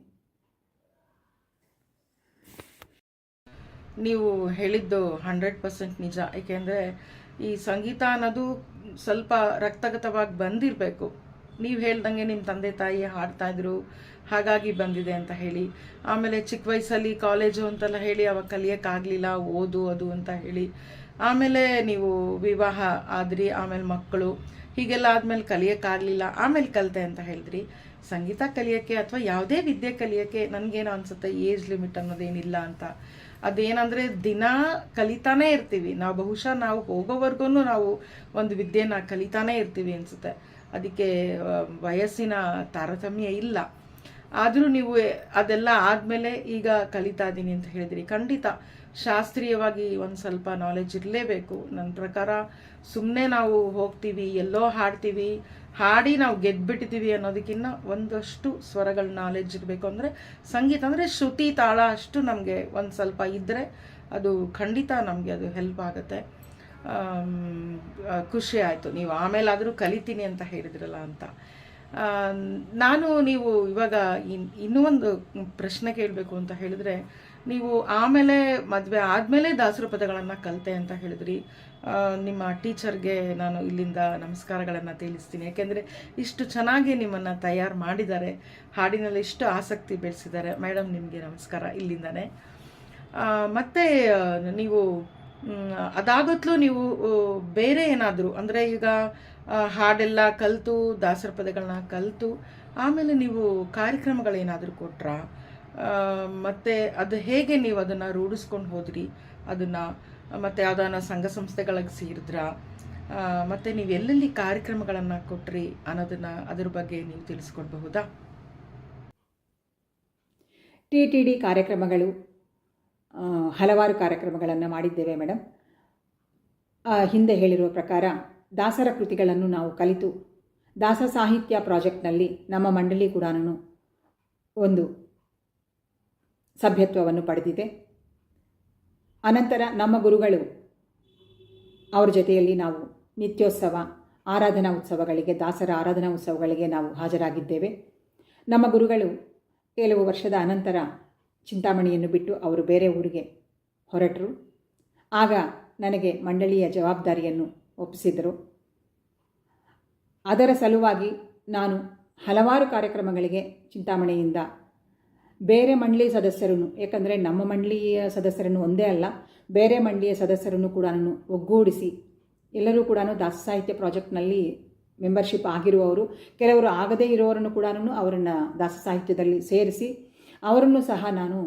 ನೀವು ಹೇಳಿದ್ದು 100% ನಿಜ. ಏಕೆಂದರೆ ಈ ಸಂಗೀತ ಅನ್ನೋದು ಸ್ವಲ್ಪ ರಕ್ತಗತವಾಗಿ ಬಂದಿರಬೇಕು. ನೀವು ಹೇಳ್ದಂಗೆ ನಿಮ್ಮ ತಂದೆ ತಾಯಿ ಹಾಡ್ತಾಯಿದ್ರು, ಹಾಗಾಗಿ ಬಂದಿದೆ ಅಂತ ಹೇಳಿ. ಆಮೇಲೆ ಚಿಕ್ಕ ವಯಸ್ಸಲ್ಲಿ ಕಾಲೇಜು ಅಂತೆಲ್ಲ ಹೇಳಿ ಅವಾಗ ಕಲಿಯೋಕ್ಕಾಗಲಿಲ್ಲ, ಓದು ಅದು ಅಂತ ಹೇಳಿ. ಆಮೇಲೆ ನೀವು ವಿವಾಹ ಆದ್ರಿ, ಆಮೇಲೆ ಮಕ್ಕಳು, ಹೀಗೆಲ್ಲ ಆದಮೇಲೆ ಕಲಿಯೋಕ್ಕಾಗಲಿಲ್ಲ, ಆಮೇಲೆ ಕಲಿತೆ ಅಂತ ಹೇಳಿದ್ರಿ. ಸಂಗೀತ ಕಲಿಯೋಕ್ಕೆ ಅಥವಾ ಯಾವುದೇ ವಿದ್ಯೆ ಕಲಿಯೋಕ್ಕೆ ನನಗೇನೋ ಅನಿಸುತ್ತೆ ಏಜ್ ಲಿಮಿಟ್ ಅನ್ನೋದೇನಿಲ್ಲ ಅಂತ. ಅದೇನಂದರೆ ದಿನ ಕಲಿತಾನೇ ಇರ್ತೀವಿ ನಾವು. ಬಹುಶಃ ನಾವು ಹೋಗೋವರೆಗೂ ನಾವು ಒಂದು ವಿದ್ಯೆನ ಕಲಿತಾನೇ ಇರ್ತೀವಿ ಅನಿಸುತ್ತೆ. ಅದಕ್ಕೆ ವಯಸ್ಸಿನ ತಾರತಮ್ಯ ಇಲ್ಲ. ಆದರೂ ನೀವು ಅದೆಲ್ಲ ಆದಮೇಲೆ ಈಗ ಕಲಿತಾ ಇದ್ದೀನಿ ಅಂತ ಹೇಳಿದ್ರಿ. ಖಂಡಿತ ಶಾಸ್ತ್ರೀಯವಾಗಿ ಒಂದು ಸ್ವಲ್ಪ ನಾಲೆಜ್ ಇರಲೇಬೇಕು. ನನ್ನ ಪ್ರಕಾರ ಸುಮ್ಮನೆ ನಾವು ಹೋಗ್ತೀವಿ, ಎಲ್ಲೋ ಹಾಡ್ತೀವಿ, ಹಾಡಿ ನಾವು ಗೆದ್ದುಬಿಟ್ಟಿದ್ದೀವಿ ಅನ್ನೋದಕ್ಕಿಂತ ಒಂದಷ್ಟು ಸ್ವರಗಳ ನಾಲೆಜ್ ಇರಬೇಕು. ಅಂದರೆ ಸಂಗೀತ ಅಂದರೆ ಶ್ರುತಿ ತಾಳ ಅಷ್ಟು ನಮಗೆ ಒಂದು ಸ್ವಲ್ಪ ಇದ್ದರೆ ಅದು ಖಂಡಿತ ನಮಗೆ ಅದು ಹೆಲ್ಪ್ ಆಗುತ್ತೆ. ಖುಷಿ ಆಯಿತು ನೀವು ಆಮೇಲಾದರೂ ಕಲಿತೀನಿ ಅಂತ ಹೇಳಿದ್ರಲ್ಲ ಅಂತ. ನೀವು ಇವಾಗ ಇನ್ನೂ ಒಂದು ಪ್ರಶ್ನೆ ಕೇಳಬೇಕು ಅಂತ ಹೇಳಿದ್ರೆ, ನೀವು ಆಮೇಲೆ ಮದುವೆ ಆದಮೇಲೆ ದಾಸರ ಪದಗಳನ್ನು ಕಲಿತೆ ಅಂತ ಹೇಳಿದ್ರಿ. ನಿಮ್ಮ ಟೀಚರ್ಗೆ ನಾನು ಇಲ್ಲಿಂದ ನಮಸ್ಕಾರಗಳನ್ನು ತಿಳಿಸ್ತೀನಿ. ಯಾಕೆಂದರೆ ಇಷ್ಟು ಚೆನ್ನಾಗಿ ನಿಮ್ಮನ್ನು ತಯಾರು ಮಾಡಿದ್ದಾರೆ, ಹಾಡಿನಲ್ಲಿ ಇಷ್ಟು ಆಸಕ್ತಿ ಬೆಳೆಸಿದ್ದಾರೆ. ಮೇಡಮ್, ನಿಮಗೆ ನಮಸ್ಕಾರ ಇಲ್ಲಿಂದನೇ. ಮತ್ತು ನೀವು ಅದಾಗತ್ಲೂ ನೀವು ಬೇರೆ ಏನಾದರೂ ಅಂದರೆ ಈಗ ಹಾಡೆಲ್ಲ ಕಲಿತು ದಾಸರ ಪದಗಳನ್ನ ಕಲಿತು ಆಮೇಲೆ ನೀವು ಕಾರ್ಯಕ್ರಮಗಳೇನಾದರೂ ಕೊಟ್ರಾ? ಮತ್ತು ಅದು ಹೇಗೆ ನೀವು ಅದನ್ನು ರೂಢಿಸ್ಕೊಂಡು ಹೋದ್ರಿ ಅದನ್ನು? ಮತ್ತು ಯಾವುದಾನ ಸಂಘ ಸಂಸ್ಥೆಗಳಿಗೆ ಸೇರಿದ್ರಾ? ಮತ್ತು ನೀವು ಎಲ್ಲೆಲ್ಲಿ ಕಾರ್ಯಕ್ರಮಗಳನ್ನು ಕೊಟ್ರಿ ಅನ್ನೋದನ್ನು ಅದ್ರ ಬಗ್ಗೆ ನೀವು ತಿಳಿಸ್ಕೊಡ್ಬಹುದಾ? TTD ಕಾರ್ಯಕ್ರಮಗಳು ಹಲವಾರು ಕಾರ್ಯಕ್ರಮಗಳನ್ನು ಮಾಡಿದ್ದೇವೆ ಮೇಡಮ್. ಹಿಂದೆ ಹೇಳಿರುವ ಪ್ರಕಾರ ದಾಸರ ಕೃತಿಗಳನ್ನು ನಾವು ಕಲಿತು ದಾಸ ಸಾಹಿತ್ಯ ಪ್ರಾಜೆಕ್ಟ್ನಲ್ಲಿ ನಮ್ಮ ಮಂಡಳಿ ಕೂಡ ಒಂದು ಸಭ್ಯತ್ವವನ್ನು ಪಡೆದಿದೆ. ಅನಂತರ ನಮ್ಮ ಗುರುಗಳು ಅವರ ಜೊತೆಯಲ್ಲಿ ನಾವು ನಿತ್ಯೋತ್ಸವ, ಆರಾಧನಾ ಉತ್ಸವಗಳಿಗೆ, ದಾಸರ ಆರಾಧನಾ ಉತ್ಸವಗಳಿಗೆ ನಾವು ಹಾಜರಾಗಿದ್ದೇವೆ. ನಮ್ಮ ಗುರುಗಳು ಕೆಲವು ವರ್ಷದ ಅನಂತರ ಚಿಂತಾಮಣಿಯನ್ನು ಬಿಟ್ಟು ಅವರು ಬೇರೆ ಊರಿಗೆ ಹೊರಟರು. ಆಗ ನನಗೆ ಮಂಡಳಿಯ ಜವಾಬ್ದಾರಿಯನ್ನು ಒಪ್ಪಿಸಿದರು. ಅದರ ಸಲುವಾಗಿ ನಾನು ಹಲವಾರು ಕಾರ್ಯಕ್ರಮಗಳಿಗೆ ಚಿಂತಾಮಣಿಯಿಂದ ಬೇರೆ ಮಂಡಳಿ ಸದಸ್ಯರನ್ನು, ಏಕೆಂದರೆ ನಮ್ಮ ಮಂಡಳಿಯ ಸದಸ್ಯರನ್ನು ಒಂದೇ ಅಲ್ಲ, ಬೇರೆ ಮಂಡಳಿಯ ಸದಸ್ಯರನ್ನು ಕೂಡ ನಾನು ಒಗ್ಗೂಡಿಸಿ, ಎಲ್ಲರೂ ಕೂಡ ದಾಸ ಸಾಹಿತ್ಯ ಪ್ರಾಜೆಕ್ಟ್ನಲ್ಲಿ ಮೆಂಬರ್ಶಿಪ್ ಆಗಿರುವವರು, ಕೆಲವರು ಆಗದೇ ಇರೋರನ್ನು ಕೂಡ ಅವರನ್ನು ದಾಸ ಸಾಹಿತ್ಯದಲ್ಲಿ ಸೇರಿಸಿ ಅವರನ್ನು ಸಹ ನಾನು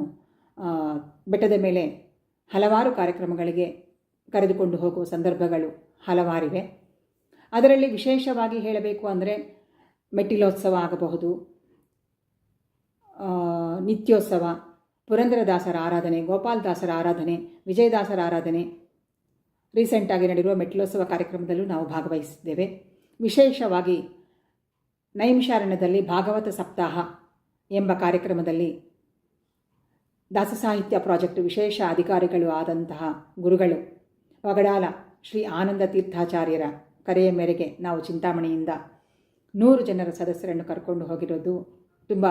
ಬೆಟ್ಟದ ಮೇಲೆ ಹಲವಾರು ಕಾರ್ಯಕ್ರಮಗಳಿಗೆ ಕರೆದುಕೊಂಡು ಹೋಗುವ ಸಂದರ್ಭಗಳು ಹಲವಾರಿವೆ. ಅದರಲ್ಲಿ ವಿಶೇಷವಾಗಿ ಹೇಳಬೇಕು ಅಂದರೆ ಮೆಟ್ಟಿಲೋತ್ಸವ ಆಗಬಹುದು, ನಿತ್ಯೋತ್ಸವ, ಪುರಂದರದಾಸರ ಆರಾಧನೆ, ಗೋಪಾಲದಾಸರ ಆರಾಧನೆ, ವಿಜಯದಾಸರ ಆರಾಧನೆ, ರೀಸೆಂಟಾಗಿ ನಡೆಯುವ ಮೆಟ್ಟಿಲೋತ್ಸವ ಕಾರ್ಯಕ್ರಮದಲ್ಲೂ ನಾವು ಭಾಗವಹಿಸಿದ್ದೇವೆ. ವಿಶೇಷವಾಗಿ ನೈಮಿಷಾರಣ್ಯದಲ್ಲಿ ಭಾಗವತ ಸಪ್ತಾಹ ಎಂಬ ಕಾರ್ಯಕ್ರಮದಲ್ಲಿ ದಾಸ ಸಾಹಿತ್ಯ ಪ್ರಾಜೆಕ್ಟ್ ವಿಶೇಷ ಅಧಿಕಾರಿಗಳು ಆದಂತಹ ಗುರುಗಳು ವಗಡಾಲ ಶ್ರೀ ಆನಂದ ತೀರ್ಥಾಚಾರ್ಯರ ಕರೆಯ ಮೇರೆಗೆ ನಾವು ಚಿಂತಾಮಣಿಯಿಂದ 100 ಜನರ ಸದಸ್ಯರನ್ನು ಕರ್ಕೊಂಡು ಹೋಗಿರೋದು ತುಂಬ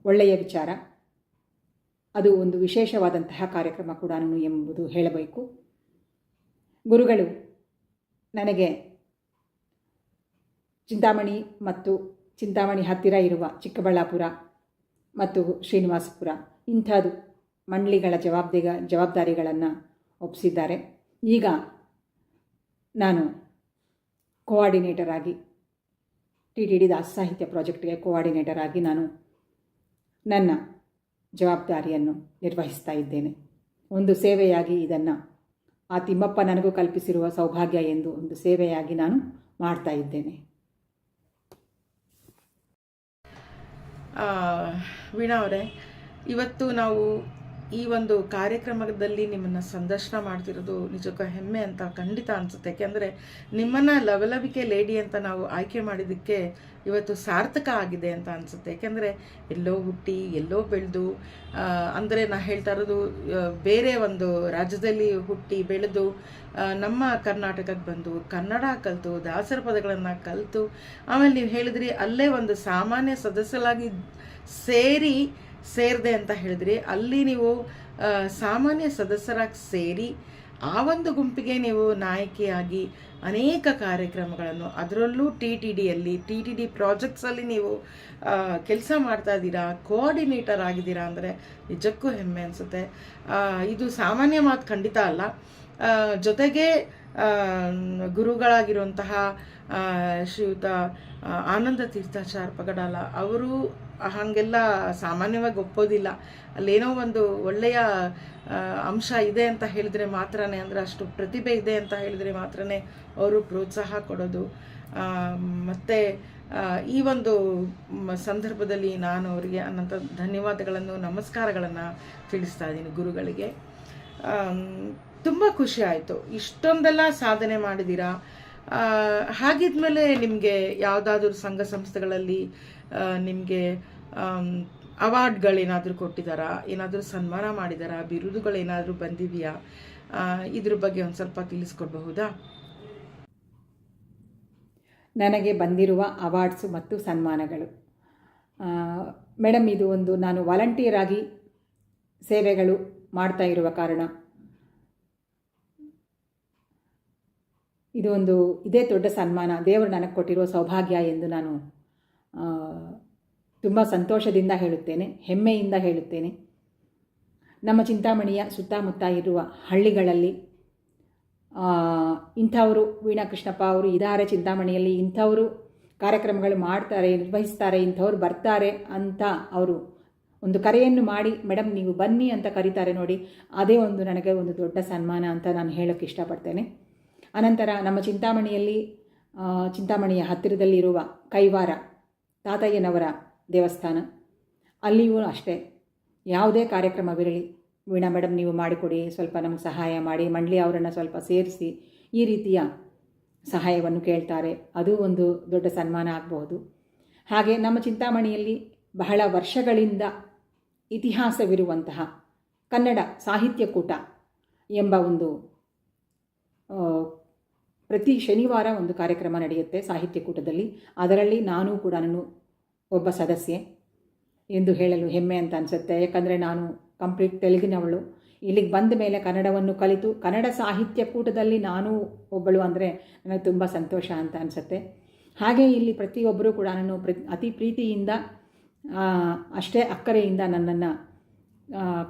ಒಳ್ಳೆಯ ವಿಚಾರ. ಅದು ಒಂದು ವಿಶೇಷವಾದಂತಹ ಕಾರ್ಯಕ್ರಮ ಕೂಡ ಎಂಬುದು ಹೇಳಬೇಕು. ಗುರುಗಳು ನನಗೆ ಚಿಂತಾಮಣಿ ಮತ್ತು ಚಿಂತಾಮಣಿ ಹತ್ತಿರ ಇರುವ ಚಿಕ್ಕಬಳ್ಳಾಪುರ ಮತ್ತು ಶ್ರೀನಿವಾಸಪುರ ಇಂಥದ್ದು ಮಂಡಳಿಗಳ ಜವಾಬ್ದಾರಿಗಳನ್ನು ಒಪ್ಪಿಸಿದ್ದಾರೆ. ಈಗ ನಾನು ಕೋಆರ್ಡಿನೇಟರ್ ಆಗಿ TTD ದಾಸ ಸಾಹಿತ್ಯ ಪ್ರಾಜೆಕ್ಟ್ಗೆ ಕೋಆರ್ಡಿನೇಟರ್ ಆಗಿ ನಾನು ನನ್ನ ಜವಾಬ್ದಾರಿಯನ್ನು ನಿರ್ವಹಿಸ್ತಾ ಇದ್ದೇನೆ. ಒಂದು ಸೇವೆಯಾಗಿ ಇದನ್ನು ಆ ತಿಮ್ಮಪ್ಪ ನನಗೂ ಕಲ್ಪಿಸಿರುವ ಸೌಭಾಗ್ಯ ಎಂದು ಒಂದು ಸೇವೆಯಾಗಿ ನಾನು ಮಾಡ್ತಾ ಇದ್ದೇನೆ. ವೀಣಾ ಅವರೇ, ಇವತ್ತು ನಾವು ಈ ಒಂದು ಕಾರ್ಯಕ್ರಮದಲ್ಲಿ ನಿಮ್ಮನ್ನು ಸಂದರ್ಶನ ಮಾಡ್ತಿರೋದು ನಿಜಕ್ಕೂ ಹೆಮ್ಮೆ ಅಂತ ಖಂಡಿತ ಅನಿಸುತ್ತೆ. ಯಾಕೆಂದರೆ ನಿಮ್ಮನ್ನು ಲವಲವಿಕೆ ಲೇಡಿ ಅಂತ ನಾವು ಆಯ್ಕೆ ಮಾಡಿದ್ದಕ್ಕೆ ಇವತ್ತು ಸಾರ್ಥಕ ಆಗಿದೆ ಅಂತ ಅನಿಸುತ್ತೆ. ಯಾಕೆಂದರೆ ಎಲ್ಲೋ ಹುಟ್ಟಿ ಎಲ್ಲೋ ಬೆಳೆದು, ಅಂದರೆ ನಾನು ಹೇಳ್ತಾ ಇರೋದು ಬೇರೆ ಒಂದು ರಾಜ್ಯದಲ್ಲಿ ಹುಟ್ಟಿ ಬೆಳೆದು ನಮ್ಮ ಕರ್ನಾಟಕಕ್ಕೆ ಬಂದು ಕನ್ನಡ ಕಲಿತು ದಾಸರ ಪದಗಳನ್ನು ಕಲಿತು, ಆಮೇಲೆ ನೀವು ಹೇಳಿದ್ರಿ ಅಲ್ಲೇ ಒಂದು ಸಾಮಾನ್ಯ ಸದಸ್ಯರಾಗಿ ಸೇರಿದೆ ಅಂತ ಹೇಳಿದ್ರಿ. ಅಲ್ಲಿ ನೀವು ಸಾಮಾನ್ಯ ಸದಸ್ಯರಾಗಿ ಸೇರಿ ಆ ಒಂದು ಗುಂಪಿಗೆ ನೀವು ನಾಯಕಿಯಾಗಿ ಅನೇಕ ಕಾರ್ಯಕ್ರಮಗಳನ್ನು, ಅದರಲ್ಲೂ TTD ಪ್ರಾಜೆಕ್ಟ್ಸಲ್ಲಿ ನೀವು ಕೆಲಸ ಮಾಡ್ತಾ ಇದ್ದೀರಾ, ಕೋಆರ್ಡಿನೇಟರ್ ಆಗಿದ್ದೀರಾ ಅಂದರೆ ನಿಜಕ್ಕೂ ಹೆಮ್ಮೆ ಅನಿಸುತ್ತೆ. ಇದು ಸಾಮಾನ್ಯ ಮಾತು ಖಂಡಿತ ಅಲ್ಲ. ಜೊತೆಗೆ ಗುರುಗಳಾಗಿರುವಂತಹ ಶ್ರೀಯುತ ಆನಂದ ತೀರ್ಥಾಚಾರ್ ಪಗಡಾಲ ಅವರು ಹಾಗೆಲ್ಲ ಸಾಮಾನ್ಯವಾಗಿ ಒಪ್ಪೋದಿಲ್ಲ. ಅಲ್ಲೇನೋ ಒಂದು ಒಳ್ಳೆಯ ಅಂಶ ಇದೆ ಅಂತ ಹೇಳಿದರೆ ಮಾತ್ರನೇ, ಅಂದರೆ ಅಷ್ಟು ಪ್ರತಿಭೆ ಇದೆ ಅಂತ ಹೇಳಿದರೆ ಮಾತ್ರನೇ ಅವರು ಪ್ರೋತ್ಸಾಹ ಕೊಡೋದು. ಮತ್ತು ಈ ಒಂದು ಸಂದರ್ಭದಲ್ಲಿ ನಾನು ಅವರಿಗೆ ಅನಂತ ಧನ್ಯವಾದಗಳನ್ನು, ನಮಸ್ಕಾರಗಳನ್ನು ತಿಳಿಸ್ತಾ ಇದ್ದೀನಿ ಗುರುಗಳಿಗೆ. ತುಂಬ ಖುಷಿ ಆಯಿತು, ಇಷ್ಟೊಂದೆಲ್ಲ ಸಾಧನೆ ಮಾಡಿದ್ದೀರಾ. ಹಾಗಿದ್ಮೇಲೆ ನಿಮಗೆ ಯಾವುದಾದ್ರೂ ಸಂಘ ಸಂಸ್ಥೆಗಳಲ್ಲಿ ನಿಮಗೆ ಅವಾರ್ಡ್ಗಳೇನಾದರೂ ಕೊಟ್ಟಿದ್ದಾರಾ, ಏನಾದರೂ ಸನ್ಮಾನ ಮಾಡಿದಾರಾ, ಬಿರುದುಗಳೇನಾದರೂ ಬಂದಿದೆಯಾ? ಇದ್ರ ಬಗ್ಗೆ ಒಂದು ಸ್ವಲ್ಪ ತಿಳಿಸ್ಕೊಡ್ಬಹುದಾ? ನನಗೆ ಬಂದಿರುವ ಅವಾರ್ಡ್ಸು ಮತ್ತು ಸನ್ಮಾನಗಳು ಮೇಡಮ್, ಇದು ಒಂದು ನಾನು ವಾಲಂಟಿಯರ್ ಆಗಿ ಸೇವೆಗಳು ಮಾಡ್ತಾ ಇರುವ ಕಾರಣ ಇದೇ ದೊಡ್ಡ ಸನ್ಮಾನ, ದೇವರು ನನಗೆ ಕೊಟ್ಟಿರುವ ಸೌಭಾಗ್ಯ ಎಂದು ನಾನು ತುಂಬ ಸಂತೋಷದಿಂದ ಹೇಳುತ್ತೇನೆ, ಹೆಮ್ಮೆಯಿಂದ ಹೇಳುತ್ತೇನೆ. ನಮ್ಮ ಚಿಂತಾಮಣಿಯ ಸುತ್ತಮುತ್ತ ಇರುವ ಹಳ್ಳಿಗಳಲ್ಲಿ ಇಂಥವರು, ವೀಣಾ ಕೃಷ್ಣಪ್ಪ ಅವರು ಇದ್ದಾರೆ ಚಿಂತಾಮಣಿಯಲ್ಲಿ, ಇಂಥವರು ಕಾರ್ಯಕ್ರಮಗಳು ಮಾಡ್ತಾರೆ, ನಿರ್ವಹಿಸ್ತಾರೆ, ಇಂಥವ್ರು ಬರ್ತಾರೆ ಅಂತ ಅವರು ಒಂದು ಕರೆಯನ್ನು ಮಾಡಿ, ಮೇಡಮ್ ನೀವು ಬನ್ನಿ ಅಂತ ಕರೀತಾರೆ ನೋಡಿ, ಅದೇ ಒಂದು ನನಗೆ ಒಂದು ದೊಡ್ಡ ಸನ್ಮಾನ ಅಂತ ನಾನು ಹೇಳೋಕ್ಕೆ ಇಷ್ಟಪಡ್ತೇನೆ. ಅನಂತರ ನಮ್ಮ ಚಿಂತಾಮಣಿಯ ಹತ್ತಿರದಲ್ಲಿರುವ ಕೈವಾರ ತಾತಯ್ಯನವರ ದೇವಸ್ಥಾನ, ಅಲ್ಲಿಯೂ ಅಷ್ಟೇ ಯಾವುದೇ ಕಾರ್ಯಕ್ರಮವಿರಲಿ, ವೀಣಾ ಮೇಡಮ್ ನೀವು ಮಾಡಿಕೊಡಿ, ಸ್ವಲ್ಪ ನಮಗೆ ಸಹಾಯ ಮಾಡಿ, ಮಂಡಳಿ ಅವರನ್ನು ಸ್ವಲ್ಪ ಸೇರಿಸಿ, ಈ ರೀತಿಯ ಸಹಾಯವನ್ನು ಕೇಳ್ತಾರೆ. ಅದು ಒಂದು ದೊಡ್ಡ ಸನ್ಮಾನ ಆಗಬಹುದು. ಹಾಗೆ ನಮ್ಮ ಚಿಂತಾಮಣಿಯಲ್ಲಿ ಬಹಳ ವರ್ಷಗಳಿಂದ ಇತಿಹಾಸವಿರುವಂತಹ ಕನ್ನಡ ಸಾಹಿತ್ಯ ಕೂಟ ಎಂಬ ಒಂದು ಪ್ರತಿ ಶನಿವಾರ ಒಂದು ಕಾರ್ಯಕ್ರಮ ನಡೆಯುತ್ತೆ ಸಾಹಿತ್ಯ ಕೂಟದಲ್ಲಿ. ಅದರಲ್ಲಿ ನಾನು ಕೂಡ ಒಬ್ಬ ಸದಸ್ಯೆ ಎಂದು ಹೇಳಲು ಹೆಮ್ಮೆ ಅಂತ ಅನಿಸುತ್ತೆ. ಯಾಕಂದರೆ ನಾನು ಕಂಪ್ಲೀಟ್ ತೆಲುಗಿನವಳು, ಇಲ್ಲಿಗೆ ಬಂದ ಮೇಲೆ ಕನ್ನಡವನ್ನು ಕಲಿತು ಕನ್ನಡ ಸಾಹಿತ್ಯ ಕೂಟದಲ್ಲಿ ನಾನು ಒಬ್ಬಳು ಅಂದರೆ ನನಗೆ ತುಂಬ ಸಂತೋಷ ಅಂತ ಅನಿಸುತ್ತೆ. ಹಾಗೆ ಇಲ್ಲಿ ಪ್ರತಿಯೊಬ್ಬರೂ ಕೂಡ ಅತಿ ಪ್ರೀತಿಯಿಂದ ಅಷ್ಟೇ ಅಕ್ಕರೆಯಿಂದ ನನ್ನನ್ನು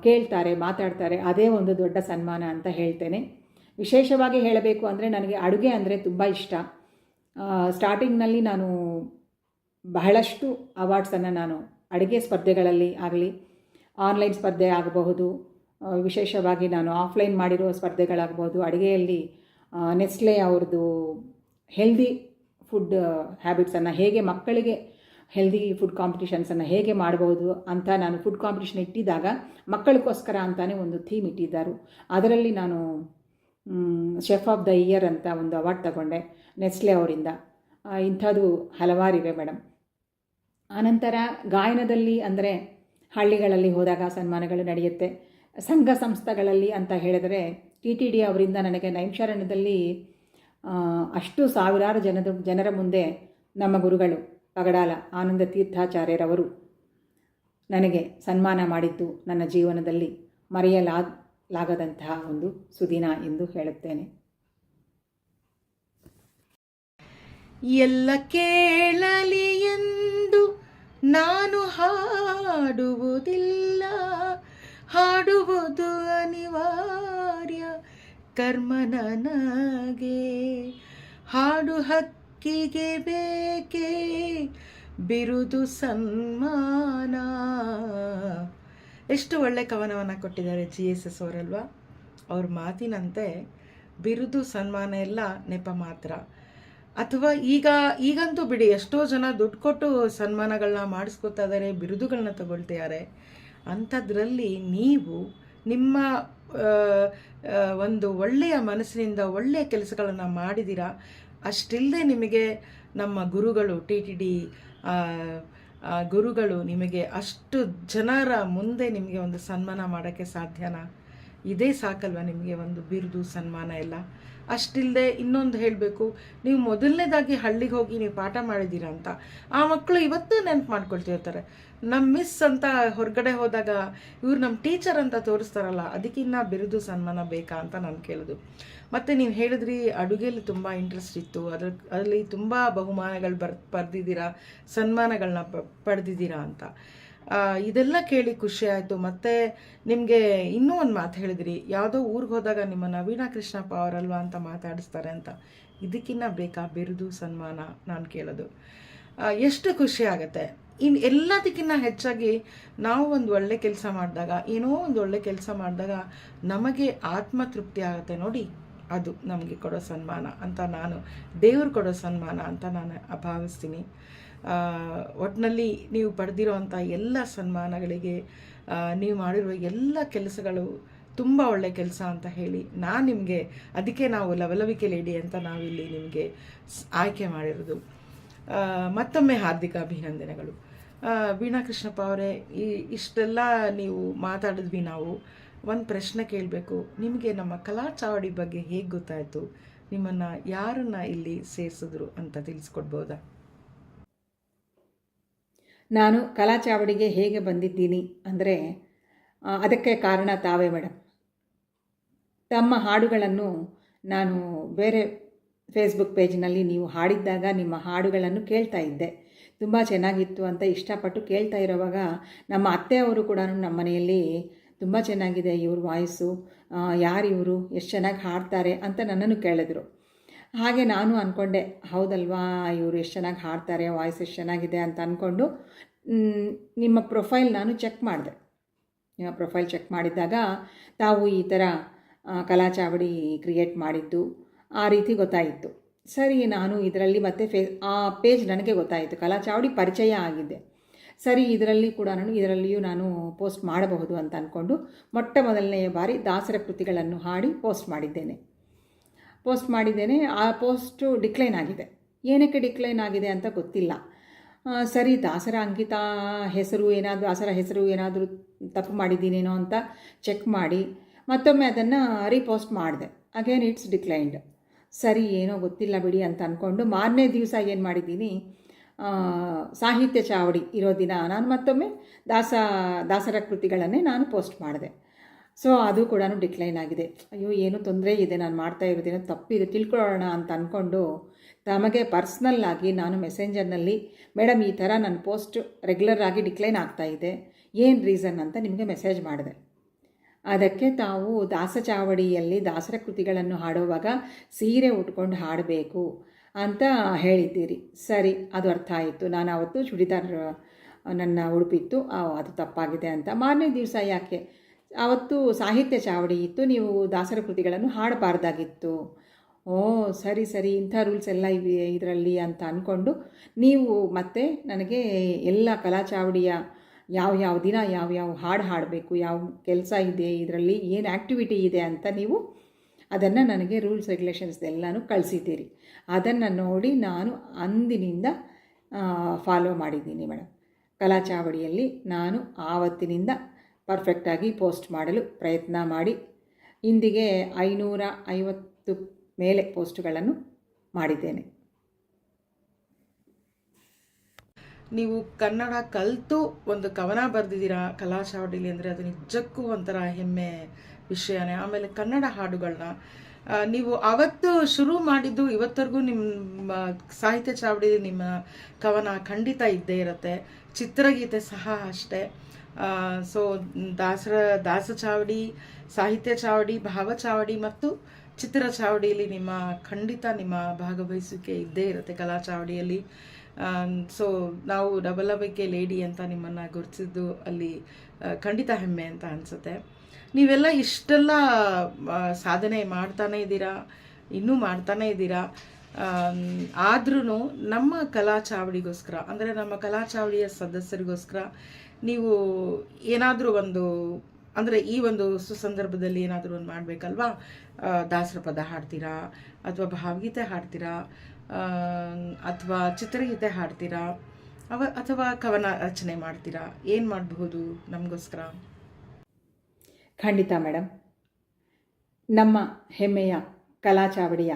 ಕೇಳ್ತಾರೆ, ಮಾತಾಡ್ತಾರೆ. ಅದೇ ಒಂದು ದೊಡ್ಡ ಸನ್ಮಾನ ಅಂತ ಹೇಳ್ತೇನೆ. ವಿಶೇಷವಾಗಿ ಹೇಳಬೇಕು ಅಂದರೆ ನನಗೆ ಅಡುಗೆ ಅಂದರೆ ತುಂಬ ಇಷ್ಟ. ಸ್ಟಾರ್ಟಿಂಗ್ನಲ್ಲಿ ನಾನು ಬಹಳಷ್ಟು ಅವಾರ್ಡ್ಸನ್ನು ನಾನು ಅಡುಗೆ ಸ್ಪರ್ಧೆಗಳಲ್ಲಿ ಆಗಲಿ, ಆನ್ಲೈನ್ ಸ್ಪರ್ಧೆ ಆಗಬಹುದು, ವಿಶೇಷವಾಗಿ ನಾನು ಆಫ್ಲೈನ್ ಮಾಡಿರೋ ಸ್ಪರ್ಧೆಗಳಾಗಬಹುದು, ಅಡುಗೆಯಲ್ಲಿ ನೆಸ್ಲೆ ಅವ್ರದ್ದು ಹೆಲ್ದಿ ಫುಡ್ ಹ್ಯಾಬಿಟ್ಸನ್ನು ಹೇಗೆ ಮಕ್ಕಳಿಗೆ ಹೆಲ್ದಿ ಫುಡ್ ಕಾಂಪಿಟಿಷನ್ಸನ್ನು ಹೇಗೆ ಮಾಡ್ಬೋದು ಅಂತ ನಾನು ಫುಡ್ ಕಾಂಪಿಟಿಷನ್ ಇಟ್ಟಿದ್ದಾಗ ಮಕ್ಕಳಿಗೋಸ್ಕರ ಅಂತಾನೆ ಒಂದು ಥೀಮ್ ಇಟ್ಟಿದ್ದರು. ಅದರಲ್ಲಿ ನಾನು ಶೆಫ್ ಆಫ್ ದ ಇಯರ್ ಅಂತ ಒಂದು ಅವಾರ್ಡ್ ತಗೊಂಡೆ ನೆಸ್ಲೆ ಅವರಿಂದ. ಇಂಥದ್ದು ಹಲವಾರಿವೆ ಮೇಡಮ್. ಆನಂತರ ಗಾಯನದಲ್ಲಿ ಅಂದರೆ ಹಳ್ಳಿಗಳಲ್ಲಿ ಹೋದಾಗ ಸನ್ಮಾನಗಳು ನಡೆಯುತ್ತೆ. ಸಂಘ ಸಂಸ್ಥೆಗಳಲ್ಲಿ ಅಂತ ಹೇಳಿದರೆ TTD ಅವರಿಂದ ನನಗೆ ನೈಮಿಷಾರಣ್ಯದಲ್ಲಿ ಅಷ್ಟು ಸಾವಿರಾರು ಜನರ ಮುಂದೆ ನಮ್ಮ ಗುರುಗಳು ಪಗಡಾಲ ಆನಂದ ತೀರ್ಥಾಚಾರ್ಯರವರು ನನಗೆ ಸನ್ಮಾನ ಮಾಡಿದ್ದು ನನ್ನ ಜೀವನದಲ್ಲಿ ಮರೆಯಲಾಗದಂತಹ ಒಂದು ಸುದಿನ ಎಂದು ಹೇಳುತ್ತೇನೆ. ಎಲ್ಲ ಕೇಳಲಿ ಎಂದು ನಾನು ಹಾಡುವುದಿಲ್ಲ, ಹಾಡುವುದು ಅನಿವಾರ್ಯ ಕರ್ಮ ನನಗೆ. ಹಾಡು ಹಕ್ಕಿಯಾಗಿ ಬದುಕಿಗೆ ಬೇಕೇ ಬಿರುದು ಸನ್ಮಾನ. ಎಷ್ಟು ಒಳ್ಳೆ ಕವನವನ್ನು ಕೊಟ್ಟಿದ್ದಾರೆ GSS ಅವರಲ್ವಾ. ಅವ್ರ ಮಾತಿನಂತೆ ಬಿರುದು ಸನ್ಮಾನ ಎಲ್ಲ ನೆಪ ಮಾತ್ರ. ಅಥವಾ ಈಗಂತೂ ಬಿಡಿ, ಎಷ್ಟೋ ಜನ ದುಡ್ಡು ಕೊಟ್ಟು ಸನ್ಮಾನಗಳನ್ನ ಮಾಡಿಸ್ಕೊತಾ ಇದ್ದಾರೆ, ಬಿರುದುಗಳನ್ನ ತಗೊಳ್ತಿದ್ದಾರೆ. ಅಂಥದ್ರಲ್ಲಿ ನೀವು ನಿಮ್ಮ ಒಂದು ಒಳ್ಳೆಯ ಮನಸ್ಸಿನಿಂದ ಒಳ್ಳೆಯ ಕೆಲಸಗಳನ್ನು ಮಾಡಿದ್ದೀರಾ. ಅಷ್ಟಿಲ್ಲದೆ ನಿಮಗೆ ನಮ್ಮ ಗುರುಗಳು TTD ಗುರುಗಳು ನಿಮಗೆ ಅಷ್ಟು ಜನರ ಮುಂದೆ ನಿಮಗೆ ಒಂದು ಸನ್ಮಾನ ಮಾಡೋಕ್ಕೆ ಸಾಧ್ಯನಾ? ಇದೇ ಸಾಕಲ್ವ ನಿಮಗೆ ಒಂದು ಬಿರುದು ಸನ್ಮಾನ ಎಲ್ಲ. ಅಷ್ಟಿಲ್ಲದೆ ಇನ್ನೊಂದು ಹೇಳಬೇಕು, ನೀವು ಮೊದಲನೇದಾಗಿ ಹಳ್ಳಿಗೆ ಹೋಗಿ ನೀವು ಪಾಠ ಮಾಡಿದ್ದೀರಾ ಅಂತ ಆ ಮಕ್ಕಳು ಇವತ್ತು ನೆನಪು ಮಾಡ್ಕೊಳ್ತಿರ್ತಾರೆ. ನಮ್ಮ ಮಿಸ್ ಅಂತ ಹೊರಗಡೆ ಹೋದಾಗ ಇವ್ರು ನಮ್ಮ ಟೀಚರ್ ಅಂತ ತೋರಿಸ್ತಾರಲ್ಲ, ಅದಕ್ಕಿನ್ನ ಬಿರುದು ಸನ್ಮಾನ ಬೇಕಾ ಅಂತ ನಾನು ಕೇಳೋದು. ಮತ್ತು ನೀವು ಹೇಳಿದ್ರಿ ಅಡುಗೆಯಲ್ಲಿ ತುಂಬ ಇಂಟ್ರೆಸ್ಟ್ ಇತ್ತು, ಅದರಲ್ಲಿ ತುಂಬ ಬಹುಮಾನಗಳು ಪಡೆದಿದ್ದೀರಾ, ಸನ್ಮಾನಗಳನ್ನ ಪಡೆದಿದ್ದೀರಾ ಅಂತ. ಇದೆಲ್ಲ ಕೇಳಿ ಖುಷಿ ಆಯಿತು. ಮತ್ತು ನಿಮಗೆ ಇನ್ನೂ ಒಂದು ಮಾತು ಹೇಳಿದ್ರಿ, ಯಾವುದೋ ಊರಿಗೆ ಹೋದಾಗ ನಿಮ್ಮ ನವೀನ ಕೃಷ್ಣಪ್ಪ ಅವರಲ್ವಾ ಅಂತ ಮಾತಾಡಿಸ್ತಾರೆ ಅಂತ. ಇದಕ್ಕಿನ್ನ ಬೇಕಾ ಬಿರುದು ಸನ್ಮಾನ ನಾನು ಕೇಳೋದು. ಎಷ್ಟು ಖುಷಿ ಆಗುತ್ತೆ. ಇನ್ನು ಎಲ್ಲದಕ್ಕಿಂತ ಹೆಚ್ಚಾಗಿ ನಾವು ಒಂದು ಒಳ್ಳೆ ಕೆಲಸ ಮಾಡಿದಾಗ, ಏನೋ ಒಂದು ಒಳ್ಳೆ ಕೆಲಸ ಮಾಡಿದಾಗ ನಮಗೆ ಆತ್ಮತೃಪ್ತಿ ಆಗುತ್ತೆ ನೋಡಿ, ಅದು ನಮಗೆ ಕೊಡೋ ಸನ್ಮಾನ ಅಂತ ನಾನು, ದೇವ್ರು ಕೊಡೋ ಸನ್ಮಾನ ಅಂತ ನಾನು ಭಾವಿಸ್ತೀನಿ. ಒಟ್ಟಿನಲ್ಲಿ ನೀವು ಪಡೆದಿರೋವಂಥ ಎಲ್ಲ ಸನ್ಮಾನಗಳಿಗೆ, ನೀವು ಮಾಡಿರುವ ಎಲ್ಲ ಕೆಲಸಗಳು ತುಂಬ ಒಳ್ಳೆ ಕೆಲಸ ಅಂತ ಹೇಳಿ ನಾನು ನಿಮಗೆ, ಅದಕ್ಕೆ ನಾವು ಲವಲವಿಕೆ ಲೇಡಿ ಅಂತ ನಾವಿಲ್ಲಿ ನಿಮಗೆ ಆಯ್ಕೆ ಮಾಡಿರೋದು. ಮತ್ತೊಮ್ಮೆ ಹಾರ್ದಿಕ ಅಭಿನಂದನೆಗಳು. ವೀಣಾ ಕೃಷ್ಣಪ್ಪ ಅವರೇ, ಇಷ್ಟೆಲ್ಲ ನೀವು ಮಾತಾಡಿದ್ವಿ. ನಾವು ಒಂದು ಪ್ರಶ್ನೆ ಕೇಳಬೇಕು. ನಿಮಗೆ ನಮ್ಮ ಕಲಾ ಚಾವಡಿ ಬಗ್ಗೆ ಹೇಗೆ ಗೊತ್ತಾಯಿತು? ನಿಮ್ಮನ್ನು ಯಾರನ್ನು ಇಲ್ಲಿ ಸೇರಿಸಿದ್ರು ಅಂತ ತಿಳಿಸ್ಕೊಡ್ಬೋದಾ? ನಾನು ಕಲಾ ಚಾವಡಿಗೆ ಹೇಗೆ ಬಂದಿದ್ದೀನಿ ಅಂದರೆ, ಅದಕ್ಕೆ ಕಾರಣ ತಾವೇ ಮೇಡಮ್. ತಮ್ಮ ಹಾಡುಗಳನ್ನು ನಾನು ಬೇರೆ ಫೇಸ್ಬುಕ್ ಪೇಜ್ನಲ್ಲಿ ನೀವು ಹಾಡಿದ್ದಾಗ ನಿಮ್ಮ ಹಾಡುಗಳನ್ನು ಕೇಳ್ತಾ ಇದ್ದೆ. ತುಂಬ ಚೆನ್ನಾಗಿತ್ತು ಅಂತ ಇಷ್ಟಪಟ್ಟು ಕೇಳ್ತಾ ಇರೋವಾಗ ನಮ್ಮ ಅತ್ತೆಯವರು ಕೂಡ ನಮ್ಮ ಮನೆಯಲ್ಲಿ ತುಂಬ ಚೆನ್ನಾಗಿದೆ ಇವ್ರ ವಾಯ್ಸು, ಯಾರು ಇವರು, ಎಷ್ಟು ಚೆನ್ನಾಗಿ ಹಾಡ್ತಾರೆ ಅಂತ ನನ್ನನ್ನು ಕೇಳಿದ್ರು. ಹಾಗೆ ನಾನು ಅಂದ್ಕೊಂಡೆ, ಹೌದಲ್ವಾ ಇವರು ಎಷ್ಟು ಚೆನ್ನಾಗಿ ಹಾಡ್ತಾರೆ, ವಾಯ್ಸ್ ಎಷ್ಟು ಚೆನ್ನಾಗಿದೆ ಅಂತ ಅಂದ್ಕೊಂಡು ನಿಮ್ಮ ಪ್ರೊಫೈಲ್ ನಾನು ಚೆಕ್ ಮಾಡಿದೆ. ನಿಮ್ಮ ಪ್ರೊಫೈಲ್ ಚೆಕ್ ಮಾಡಿದ್ದಾಗ ತಾವು ಈ ಥರ ಕಲಾ ಚಾವಡಿ ಕ್ರಿಯೇಟ್ ಮಾಡಿದ್ದು ಆ ರೀತಿ ಗೊತ್ತಾಯಿತು. ಸರಿ, ನಾನು ಇದರಲ್ಲಿ ಮತ್ತೆ ಆ ಪೇಜ್ ನನಗೆ ಗೊತ್ತಾಯಿತು, ಕಲಾ ಚಾವಡಿ ಪರಿಚಯ ಆಗಿದೆ. ಸರಿ, ಇದರಲ್ಲಿಯೂ ನಾನು ಪೋಸ್ಟ್ ಮಾಡಬಹುದು ಅಂತ ಅಂದ್ಕೊಂಡು ಮೊಟ್ಟ ಮೊದಲನೆಯ ಬಾರಿ ದಾಸರ ಕೃತಿಗಳನ್ನು ಹಾಡಿ ಪೋಸ್ಟ್ ಮಾಡಿದ್ದೇನೆ. ಆ ಪೋಸ್ಟು ಡಿಕ್ಲೈನ್ ಆಗಿದೆ. ಏನಕ್ಕೆ ಡಿಕ್ಲೈನ್ ಆಗಿದೆ ಅಂತ ಗೊತ್ತಿಲ್ಲ. ಸರಿ, ದಾಸರ ಹೆಸರು ಏನಾದರೂ ತಪ್ಪು ಮಾಡಿದ್ದೀನೇನೋ ಅಂತ ಚೆಕ್ ಮಾಡಿ ಮತ್ತೊಮ್ಮೆ ಅದನ್ನು ರೀಪೋಸ್ಟ್ ಮಾಡಿದೆ. Again it's declined. ಸರಿ, ಏನೋ ಗೊತ್ತಿಲ್ಲ ಬಿಡಿ ಅಂತ ಅಂದ್ಕೊಂಡು ಮಾರನೇ ದಿವಸ ಏನು ಮಾಡಿದ್ದೀನಿ, ಸಾಹಿತ್ಯ ಚಾವಡಿ ಇರೋ ದಿನ ನಾನು ಮತ್ತೊಮ್ಮೆ ದಾಸರ ಕೃತಿಗಳನ್ನೇ ನಾನು ಪೋಸ್ಟ್ ಮಾಡಿದೆ. ಸೊ ಅದು ಕೂಡ ಡಿಕ್ಲೈನ್ ಆಗಿದೆ. ಅಯ್ಯೋ, ಏನೋ ತೊಂದರೆ ಇದೆ, ನಾನು ಮಾಡ್ತಾ ಇರೋದೇನೋ ತಪ್ಪಿದೆ, ತಿಳ್ಕೊಳ್ಳೋಣ ಅಂತ ಅಂದ್ಕೊಂಡು ತಮಗೆ ಪರ್ಸ್ನಲ್ಲಾಗಿ ನಾನು ಮೆಸೆಂಜರ್ನಲ್ಲಿ, ಮೇಡಮ್ ಈ ಥರ ನನ್ನ ಪೋಸ್ಟ್ ರೆಗ್ಯುಲರ್ ಆಗಿ ಡಿಕ್ಲೈನ್ ಆಗ್ತಾಯಿದೆ, ಏನು ರೀಸನ್ ಅಂತ ನಿಮಗೆ ಮೆಸೇಜ್ ಮಾಡಿದೆ. ಅದಕ್ಕೆ ತಾವು ದಾಸಚಾವಡಿಯಲ್ಲಿ ದಾಸರ ಕೃತಿಗಳನ್ನು ಹಾಡುವಾಗ ಸೀರೆ ಉಟ್ಕೊಂಡು ಹಾಡಬೇಕು ಅಂತ ಹೇಳಿದ್ದೀರಿ. ಸರಿ, ಅದು ಅರ್ಥ ಆಯಿತು. ನಾನು ಆವತ್ತು ಚೂಡಿದಾರ್ ನನ್ನ ಉಡುಪಿತ್ತು, ಅದು ತಪ್ಪಾಗಿದೆ ಅಂತ. ಮಾರನೇ ದಿವಸ ಯಾಕೆ, ಆವತ್ತು ಸಾಹಿತ್ಯ ಚಾವಡಿ ಇತ್ತು, ನೀವು ದಾಸರ ಕೃತಿಗಳನ್ನು ಹಾಡಬಾರ್ದಾಗಿತ್ತು. ಓ ಸರಿ, ಇಂಥ ರೂಲ್ಸ್ ಎಲ್ಲ ಇವೆ ಇದರಲ್ಲಿ ಅಂತ ಅಂದ್ಕೊಂಡು ನೀವು ಮತ್ತೆ ನನಗೆ ಎಲ್ಲ ಕಲಾ ಚಾವಡಿಯ ಯಾವ ದಿನ ಯಾವ ಹಾಡು ಹಾಡಬೇಕು, ಯಾವ ಕೆಲಸ ಇದೆ, ಇದರಲ್ಲಿ ಏನು ಆ್ಯಕ್ಟಿವಿಟಿ ಇದೆ ಅಂತ ನೀವು ಅದನ್ನು ನನಗೆ ರೂಲ್ಸ್ ರೆಗ್ಯುಲೇಷನ್ಸ್ ಎಲ್ಲನೂ ಕಳಿಸಿದ್ದೀರಿ. ಅದನ್ನು ನೋಡಿ ನಾನು ಅಂದಿನಿಂದ ಫಾಲೋ ಮಾಡಿದ್ದೀನಿ ಮೇಡಮ್. ಕಲಾ ಚಾವಡಿಯಲ್ಲಿ ನಾನು ಆವತ್ತಿನಿಂದ ಪರ್ಫೆಕ್ಟಾಗಿ ಪೋಸ್ಟ್ ಮಾಡಲು ಪ್ರಯತ್ನ ಮಾಡಿ ಇಂದಿಗೆ 550 ಮೇಲೆ ಪೋಸ್ಟ್ಗಳನ್ನು ಮಾಡಿದ್ದೇನೆ. ನೀವು ಕನ್ನಡ ಕಲಿತು ಒಂದು ಕವನ ಬರೆದಿದ್ದೀರಾ ಕಲಾ ಚಾವಡಿಲಿ ಅಂದರೆ ಅದು ನಿಜಕ್ಕೂ ಒಂಥರ ಹೆಮ್ಮೆ ವಿಷಯನೇ. ಆಮೇಲೆ ಕನ್ನಡ ಹಾಡುಗಳನ್ನ ನೀವು ಅವತ್ತು ಶುರು ಮಾಡಿದ್ದು ಇವತ್ತರೆಗೂ ನಿಮ್ಮ ಸಾಹಿತ್ಯ ಚಾವಡಿ ನಿಮ್ಮ ಕವನ ಖಂಡಿತ ಇದ್ದೇ ಇರುತ್ತೆ. ಚಿತ್ರಗೀತೆ ಸಹ ಅಷ್ಟೇ. ಸೊ ದಾಸ ಚಾವಡಿ, ಸಾಹಿತ್ಯ ಚಾವಡಿ, ಭಾವ ಚಾವಡಿ ಮತ್ತು ಚಿತ್ರ ಚಾವಡಿಯಲ್ಲಿ ಖಂಡಿತ ನಿಮ್ಮ ಭಾಗವಹಿಸುವಿಕೆ ಇದ್ದೇ ಇರುತ್ತೆ ಕಲಾ ಚಾವಡಿಯಲ್ಲಿ. ಸೊ ನಾವು ಲವಲವಿಕೆ ಲೇಡಿ ಅಂತ ನಿಮ್ಮನ್ನು ಗುರುತಿಸಿದ್ದು ಅಲ್ಲಿ ಖಂಡಿತ ಹೆಮ್ಮೆ ಅಂತ ಅನಿಸುತ್ತೆ. ನೀವೆಲ್ಲ ಇಷ್ಟೆಲ್ಲ ಸಾಧನೆ ಮಾಡ್ತಾನೇ ಇದ್ದೀರಾ, ಇನ್ನೂ ಮಾಡ್ತಾನೇ ಇದ್ದೀರಾ. ಆದ್ರೂ ನಮ್ಮ ಕಲಾ ಚಾವಡಿಗೋಸ್ಕರ, ಅಂದರೆ ನಮ್ಮ ಕಲಾ ಚಾವಡಿಯ ಸದಸ್ಯರಿಗೋಸ್ಕರ ನೀವು ಏನಾದರೂ ಒಂದು, ಅಂದರೆ ಈ ಒಂದು ಸುಸಂದರ್ಭದಲ್ಲಿ ಏನಾದರೂ ಒಂದು ಮಾಡಬೇಕಲ್ವಾ? ದಾಸರ ಪದ ಹಾಡ್ತೀರಾ, ಅಥವಾ ಭಾವಗೀತೆ ಹಾಡ್ತೀರಾ, ಅಥವಾ ಚಿತ್ರಗೀತೆ ಹಾಡ್ತೀರಾ, ಅಥವಾ ಕವನ ರಚನೆ ಮಾಡ್ತೀರಾ? ಏನು ಮಾಡಬಹುದು ನಮಗೋಸ್ಕರ? ಖಂಡಿತ ಮೇಡಮ್. ನಮ್ಮ ಹೆಮ್ಮೆಯ ಕಲಾ ಚಾವಡಿಯ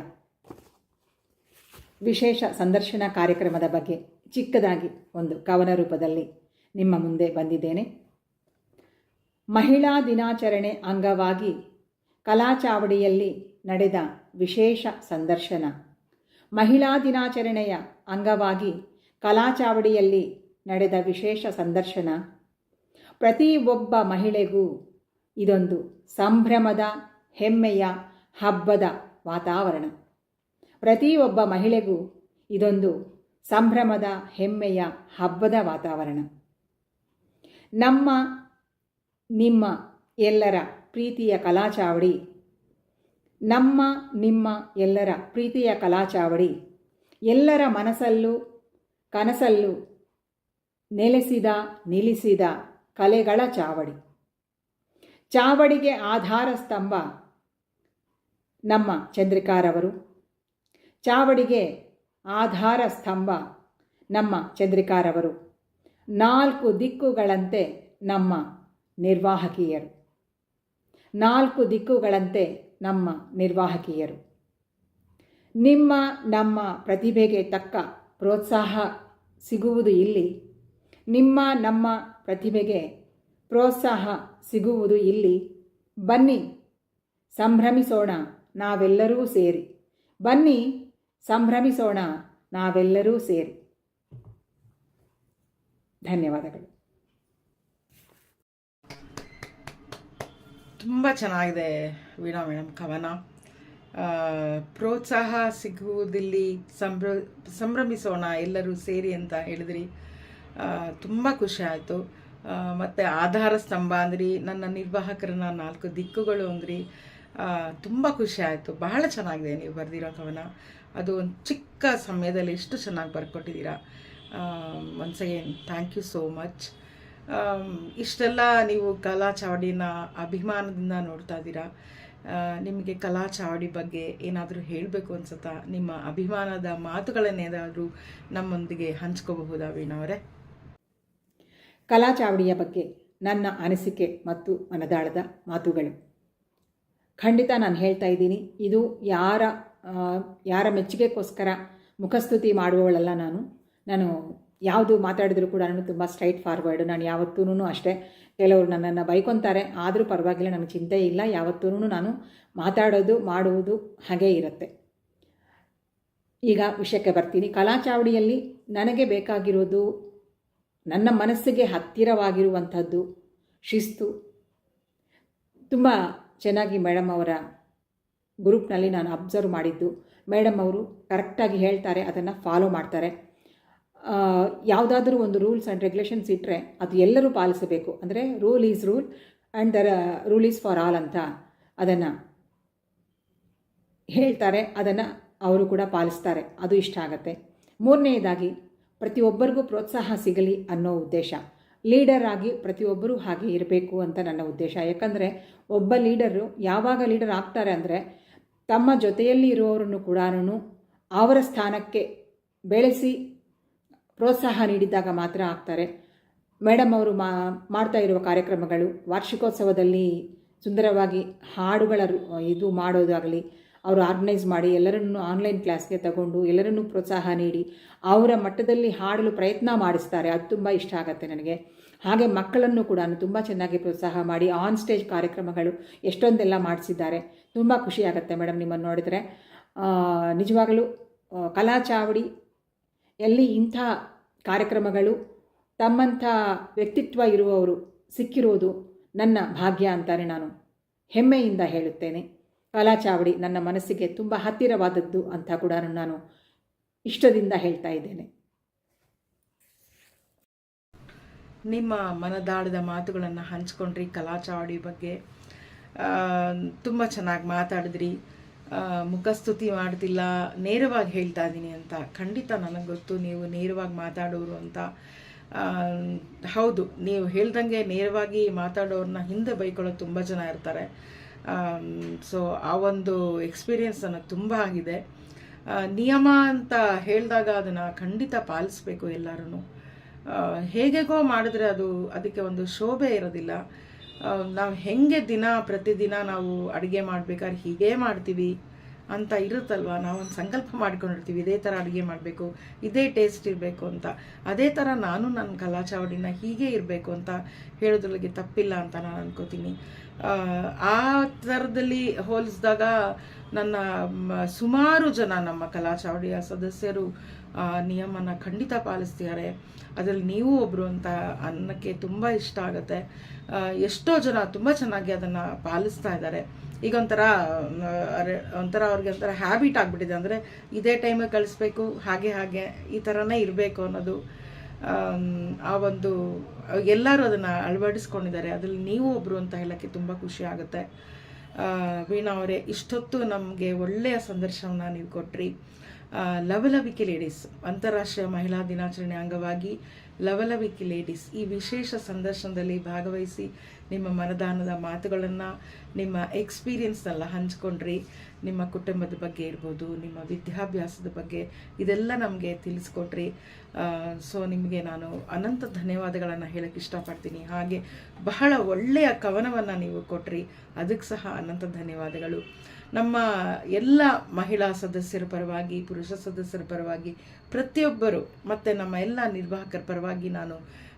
ವಿಶೇಷ ಸಂದರ್ಶನ ಕಾರ್ಯಕ್ರಮದ ಬಗ್ಗೆ ಚಿಕ್ಕದಾಗಿ ಒಂದು ಕವನ ರೂಪದಲ್ಲಿ ನಿಮ್ಮ ಮುಂದೆ ಬಂದಿದ್ದೇನೆ. ಮಹಿಳಾ ದಿನಾಚರಣೆ ಅಂಗವಾಗಿ ಕಲಾ ಚಾವಡಿಯಲ್ಲಿ ನಡೆದ ವಿಶೇಷ ಸಂದರ್ಶನ. ಮಹಿಳಾ ದಿನಾಚರಣೆಯ ಅಂಗವಾಗಿ ಕಲಾ ಚಾವಡಿಯಲ್ಲಿ ನಡೆದ ವಿಶೇಷ ಸಂದರ್ಶನ ಪ್ರತಿ ಒಬ್ಬ ಮಹಿಳೆಗೂ ಇದೊಂದು ಸಂಭ್ರಮದ, ಹೆಮ್ಮೆಯ, ಹಬ್ಬದ ವಾತಾವರಣ. ಪ್ರತಿಯೊಬ್ಬ ಮಹಿಳೆಗೂ ಇದೊಂದು ಸಂಭ್ರಮದ, ಹೆಮ್ಮೆಯ, ಹಬ್ಬದ ವಾತಾವರಣ. ನಿಮ್ಮ ಎಲ್ಲರ ಪ್ರೀತಿಯ ಕಲಾಚಾವಡಿ, ನಿಮ್ಮ ಎಲ್ಲರ ಪ್ರೀತಿಯ ಕಲಾಚಾವಡಿ ಎಲ್ಲರ ಮನಸ್ಸಲ್ಲೂ ಕನಸಲ್ಲೂ ನಿಲ್ಲಿಸಿದ ಕಲೆಗಳ ಚಾವಡಿ. ಚಾವಡಿಗೆ ಆಧಾರ ಸ್ತಂಭ ನಮ್ಮ ಚಂದ್ರಿಕಾರವರು. ಚಾವಡಿಗೆ ಆಧಾರ ಸ್ತಂಭ ನಮ್ಮ ಚಂದ್ರಿಕಾರವರು. 4 ದಿಕ್ಕುಗಳಂತೆ ನಮ್ಮ ನಿರ್ವಾಹಕಿಯರು. 4 ದಿಕ್ಕುಗಳಂತೆ ನಮ್ಮ ನಿರ್ವಾಹಕಿಯರು. ನಮ್ಮ ಪ್ರತಿಭೆಗೆ ತಕ್ಕ ಪ್ರೋತ್ಸಾಹ ಸಿಗುವುದು ಇಲ್ಲಿ. ನಮ್ಮ ಪ್ರತಿಭೆಗೆ ಪ್ರೋತ್ಸಾಹ ಸಿಗುವುದು ಇಲ್ಲಿ. ಬನ್ನಿ ಸಂಭ್ರಮಿಸೋಣ ನಾವೆಲ್ಲರೂ ಸೇರಿ. ಬನ್ನಿ ಸಂಭ್ರಮಿಸೋಣ ನಾವೆಲ್ಲರೂ ಸೇರಿ. ಧನ್ಯವಾದಗಳು. ತುಂಬ ಚೆನ್ನಾಗಿದೆ ವೀಣಾ ಮೇಡಮ್ ಕವನ. ಪ್ರೋತ್ಸಾಹ ಸಿಗುವುದಿಲ್ಲಿ, ಸಂಭ್ರಮಿಸೋಣ ಎಲ್ಲರೂ ಸೇರಿ ಅಂತ ಹೇಳಿದ್ರಿ. ತುಂಬ ಖುಷಿ ಆಯಿತು. ಮತ್ತು ಆಧಾರ ಸ್ತಂಭ ಅಂದ್ರಿ, ನನ್ನ ನಿರ್ವಾಹಕರನ್ನ 4 ದಿಕ್ಕುಗಳು ಅಂದ್ರಿ. ತುಂಬ ಖುಷಿ ಆಯಿತು. ಬಹಳ ಚೆನ್ನಾಗಿದೆ ನೀವು ಬರೆದಿರೋ ಕವನ. ಅದು ಒಂದು ಚಿಕ್ಕ ಸಮಯದಲ್ಲಿ ಎಷ್ಟು ಚೆನ್ನಾಗಿ ಬರ್ಕೊಟ್ಟಿದ್ದೀರಾ. Once again thank you so much. ಇಷ್ಟೆಲ್ಲ ನೀವು ಕಲಾ ಚಾವಡಿನ ಅಭಿಮಾನದಿಂದ ನೋಡ್ತಾ ಇದ್ದೀರಾ. ನಿಮಗೆ ಕಲಾ ಚಾವಡಿ ಬಗ್ಗೆ ಏನಾದರೂ ಹೇಳಬೇಕು ಅನ್ಸುತ್ತಾ? ನಿಮ್ಮ ಅಭಿಮಾನದ ಮಾತುಗಳನ್ನೇನಾದರೂ ನಮ್ಮೊಂದಿಗೆ ಹಂಚ್ಕೋಬಹುದಾ ವೀಣಾ ಅವರೇ? ಕಲಾ ಚಾವಡಿಯ ಬಗ್ಗೆ ನನ್ನ ಅನಿಸಿಕೆ ಮತ್ತು ಮನದಾಳದ ಮಾತುಗಳು. ಖಂಡಿತ ನಾನು ಹೇಳ್ತಾ ಇದ್ದೀನಿ, ಇದು ಯಾರ ಮೆಚ್ಚುಗೆಗೋಸ್ಕರ ಮುಖಸ್ತುತಿ ಮಾಡುವವಳಲ್ಲ. ನಾನು ಯಾವುದು ಮಾತಾಡಿದರೂ ಕೂಡ ನಾನು ತುಂಬ ಸ್ಟ್ರೈಟ್ ಫಾರ್ವರ್ಡ್. ನಾನು ಯಾವತ್ತೂ ಅಷ್ಟೇ. ಕೆಲವರು ನನ್ನನ್ನು ಬೈಕೊತಾರೆ, ಆದರೂ ಪರವಾಗಿಲ್ಲ, ನನಗೆ ಚಿಂತೆ ಇಲ್ಲ. ಯಾವತ್ತೂ ನಾನು ಮಾತಾಡೋದು ಮಾಡುವುದು ಹಾಗೇ ಇರುತ್ತೆ. ಈಗ ವಿಷಯಕ್ಕೆ ಬರ್ತೀನಿ. ಕಲಾ ಚಾವಡಿಯಲ್ಲಿ ನನಗೆ ಬೇಕಾಗಿರೋದು, ನನ್ನ ಮನಸ್ಸಿಗೆ ಹತ್ತಿರವಾಗಿರುವಂಥದ್ದು ಶಿಸ್ತು. ತುಂಬ ಚೆನ್ನಾಗಿ ಮೇಡಮ್ ಅವರ ಗ್ರೂಪ್ನಲ್ಲಿ ನಾನು ಅಬ್ಸರ್ವ್ ಮಾಡಿದ್ದು, ಮೇಡಮ್ ಅವರು ಕರೆಕ್ಟಾಗಿ ಹೇಳ್ತಾರೆ, ಅದನ್ನು ಫಾಲೋ ಮಾಡ್ತಾರೆ. ಯಾವುದಾದ್ರೂ ಒಂದು ರೂಲ್ಸ್ ಆ್ಯಂಡ್ ರೆಗ್ಯುಲೇಷನ್ಸ್ ಇಟ್ಟರೆ ಅದು ಎಲ್ಲರೂ ಪಾಲಿಸಬೇಕು. ಅಂದರೆ rule is rule and rule is for all ಅಂತ ಅದನ್ನು ಹೇಳ್ತಾರೆ. ಅದನ್ನು ಅವರು ಕೂಡ ಪಾಲಿಸ್ತಾರೆ. ಅದು ಇಷ್ಟ ಆಗುತ್ತೆ. ಮೂರನೆಯದಾಗಿ ಪ್ರತಿಯೊಬ್ಬರಿಗೂ ಪ್ರೋತ್ಸಾಹ ಸಿಗಲಿ ಅನ್ನೋ ಉದ್ದೇಶ. ಲೀಡರ್ ಆಗಿ ಪ್ರತಿಯೊಬ್ಬರೂ ಹಾಗೆ ಇರಬೇಕು ಅಂತ ನನ್ನ ಉದ್ದೇಶ. ಯಾಕಂದರೆ ಒಬ್ಬ ಲೀಡರು ಯಾವಾಗ ಲೀಡರ್ ಆಗ್ತಾರೆ ಅಂದರೆ ತಮ್ಮ ಜೊತೆಯಲ್ಲಿ ಇರುವವರನ್ನು ಕೂಡ ಅವರ ಸ್ಥಾನಕ್ಕೆ ಬೆಳೆಸಿ ಪ್ರೋತ್ಸಾಹ ನೀಡಿದಾಗ ಮಾತ್ರ ಆಗ್ತಾರೆ. ಮೇಡಮ್ ಅವರು ಮಾಡ್ತಾ ಇರುವ ಕಾರ್ಯಕ್ರಮಗಳು, ವಾರ್ಷಿಕೋತ್ಸವದಲ್ಲಿ ಸುಂದರವಾಗಿ ಹಾಡುಗಳ ಇದು ಮಾಡೋದಾಗಲಿ, ಅವರು ಆರ್ಗನೈಸ್ ಮಾಡಿ ಎಲ್ಲರನ್ನೂ ಆನ್ಲೈನ್ ಕ್ಲಾಸ್ಗೆ ತಗೊಂಡು ಎಲ್ಲರನ್ನೂ ಪ್ರೋತ್ಸಾಹ ನೀಡಿ ಅವರ ಮಟ್ಟದಲ್ಲಿ ಹಾಡಲು ಪ್ರಯತ್ನ ಮಾಡಿಸ್ತಾರೆ. ಅದು ತುಂಬ ಇಷ್ಟ ಆಗುತ್ತೆ ನನಗೆ. ಹಾಗೆ ಮಕ್ಕಳನ್ನು ಕೂಡ ತುಂಬ ಚೆನ್ನಾಗಿ ಪ್ರೋತ್ಸಾಹ ಮಾಡಿ ಆನ್ ಸ್ಟೇಜ್ ಕಾರ್ಯಕ್ರಮಗಳು ಎಷ್ಟೊಂದೆಲ್ಲ ಮಾಡಿಸಿದ್ದಾರೆ. ತುಂಬ ಖುಷಿಯಾಗುತ್ತೆ ಮೇಡಮ್ ನಿಮ್ಮನ್ನು ನೋಡಿದರೆ. ನಿಜವಾಗಲೂ ಕಲಾ ಚಾವಡಿ ಎಲ್ಲಿ ಇಂಥ ಕಾರ್ಯಕ್ರಮಗಳು, ತಮ್ಮಂಥ ವ್ಯಕ್ತಿತ್ವ ಇರುವವರು ಸಿಕ್ಕಿರುವುದು ನನ್ನ ಭಾಗ್ಯ ಅಂತಾನೆ ನಾನು ಹೆಮ್ಮೆಯಿಂದ ಹೇಳುತ್ತೇನೆ. ಕಲಾ ಚಾವಡಿ ನನ್ನ ಮನಸ್ಸಿಗೆ ತುಂಬ ಹತ್ತಿರವಾದದ್ದು ಅಂತ ಕೂಡ ನಾನು ಇಷ್ಟದಿಂದ ಹೇಳ್ತಾ ಇದ್ದೇನೆ. ನಿಮ್ಮ ಮನದಾಳದ ಮಾತುಗಳನ್ನು ಹಂಚ್ಕೊಂಡ್ರಿ ಕಲಾ ಚಾವಡಿ ಬಗ್ಗೆ. ತುಂಬ ಚೆನ್ನಾಗಿ ಮಾತಾಡಿದ್ರಿ. ಮುಖಸ್ತುತಿ ಮಾಡ್ತಿಲ್ಲ, ನೇರವಾಗಿ ಹೇಳ್ತಾ ಇದ್ದೀನಿ ಅಂತ. ಖಂಡಿತ ನನಗೆ ಗೊತ್ತು ನೀವು ನೇರವಾಗಿ ಮಾತಾಡೋರು ಅಂತ. ಹೌದು, ನೀವು ಹೇಳ್ದಂಗೆ ನೇರವಾಗಿ ಮಾತಾಡೋರನ್ನ ಹಿಂದೆ ಬೈಕೊಳ್ಳೋದು ತುಂಬ ಜನ ಇರ್ತಾರೆ. ಸೊ ಆ ಒಂದು ಎಕ್ಸ್ಪೀರಿಯೆನ್ಸ್ ನನಗೆ ತುಂಬ ಆಗಿದೆ. ನಿಯಮ ಅಂತ ಹೇಳಿದಾಗ ಅದನ್ನು ಖಂಡಿತ ಪಾಲಿಸ್ಬೇಕು ಎಲ್ಲರೂ. ಹೇಗೆಗೋ ಮಾಡಿದ್ರೆ ಅದಕ್ಕೆ ಒಂದು ಶೋಭೆ ಇರೋದಿಲ್ಲ. ನಾವು ಹೆಂಗೆ ಪ್ರತಿದಿನ ನಾವು ಅಡುಗೆ ಮಾಡಬೇಕಾದ್ರೆ ಹೀಗೇ ಮಾಡ್ತೀವಿ ಅಂತ ಇರುತ್ತಲ್ವ, ನಾವೊಂದು ಸಂಕಲ್ಪ ಮಾಡ್ಕೊಂಡಿರ್ತೀವಿ ಇದೇ ಥರ ಅಡುಗೆ ಮಾಡಬೇಕು, ಇದೇ ಟೇಸ್ಟ್ ಇರಬೇಕು ಅಂತ. ಅದೇ ಥರ ನಾನು ನನ್ನ ಕಲಾ ಚಾವಡಿನ ಹೀಗೆ ಇರಬೇಕು ಅಂತ ಹೇಳೋದ್ರೊಳಗೆ ತಪ್ಪಿಲ್ಲ ಅಂತ ನಾನು ಅನ್ಕೋತೀನಿ. ಆ ಥರದಲ್ಲಿ ಹೋಲಿಸಿದಾಗ ನನ್ನ ಸುಮಾರು ಜನ ನಮ್ಮ ಕಲಾ ಚಾವಡಿಯ ಸದಸ್ಯರು ನಿಯಮನ ಖಂಡಿತ ಪಾಲಿಸ್ತಿದ್ದಾರೆ. ಅದರಲ್ಲಿ ನೀವು ಒಬ್ಬರು ಅಂತ ಅನ್ನಕ್ಕೆ ತುಂಬ ಇಷ್ಟ ಆಗುತ್ತೆ. ಎಷ್ಟೋ ಜನ ತುಂಬ ಚೆನ್ನಾಗಿ ಅದನ್ನು ಪಾಲಿಸ್ತಾ ಇದ್ದಾರೆ. ಈಗ ಒಂಥರ ಅವ್ರಿಗೆ ಒಂಥರ ಹ್ಯಾಬಿಟ್ ಆಗಿಬಿಟ್ಟಿದೆ. ಅಂದರೆ ಇದೇ ಟೈಮಿಗೆ ಕಳಿಸ್ಬೇಕು, ಹಾಗೆ ಈ ಥರನೇ ಇರಬೇಕು ಅನ್ನೋದು. ಆ ಒಂದು ಎಲ್ಲರೂ ಅದನ್ನು ಅಳವಡಿಸ್ಕೊಂಡಿದ್ದಾರೆ. ಅದರಲ್ಲಿ ನೀವು ಒಬ್ಬರು ಅಂತ ಹೇಳೋಕ್ಕೆ ತುಂಬ ಖುಷಿ ಆಗುತ್ತೆ. ವೀಣಾ ಅವರೇ, ಇಷ್ಟೊತ್ತು ನಮಗೆ ಒಳ್ಳೆಯ ಸಂದರ್ಶನವನ್ನು ನೀವು ಕೊಟ್ರಿ. ಲವಲವಿಕೆ ಲೇಡೀಸ್ ಅಂತಾರಾಷ್ಟ್ರೀಯ ಮಹಿಳಾ ದಿನಾಚರಣೆ ಅಂಗವಾಗಿ ಲವಲವಿಕೆ ಲೇಡೀಸ್ ಈ ವಿಶೇಷ ಸಂದರ್ಶನದಲ್ಲಿ ಭಾಗವಹಿಸಿ ನಿಮ್ಮ ಮನದಾನದ ಮಾತುಗಳನ್ನು, ನಿಮ್ಮ ಎಕ್ಸ್ಪೀರಿಯನ್ಸ್ನೆಲ್ಲ ಹಂಚ್ಕೊಂಡ್ರಿ. ನಿಮ್ಮ ಕುಟುಂಬದ ಬಗ್ಗೆ ಇರ್ಬೋದು, ನಿಮ್ಮ ವಿದ್ಯಾಭ್ಯಾಸದ ಬಗ್ಗೆ ಇದೆಲ್ಲ ನಮಗೆ ತಿಳಿಸ್ಕೊಟ್ರಿ. ಸೊ ನಿಮಗೆ ನಾನು ಅನಂತ ಧನ್ಯವಾದಗಳನ್ನು ಹೇಳಕ್ಕೆ ಇಷ್ಟಪಡ್ತೀನಿ. ಹಾಗೆ ಬಹಳ ಒಳ್ಳೆಯ ಕವನವನ್ನು ನೀವು ಕೊಟ್ರಿ, ಅದಕ್ಕೆ ಸಹ ಅನಂತ ಧನ್ಯವಾದಗಳು. ನಮ್ಮ ಎಲ್ಲ ಮಹಿಳಾ ಸದಸ್ಯರ ಪರವಾಗಿ, ಪುರುಷ ಸದಸ್ಯರ ಪರವಾಗಿ, ಪ್ರತಿಯೊಬ್ಬರು ಮತ್ತು ನಮ್ಮ ಎಲ್ಲ ನಿರ್ವಾಹಕರ ಪರವಾಗಿ ನಾನು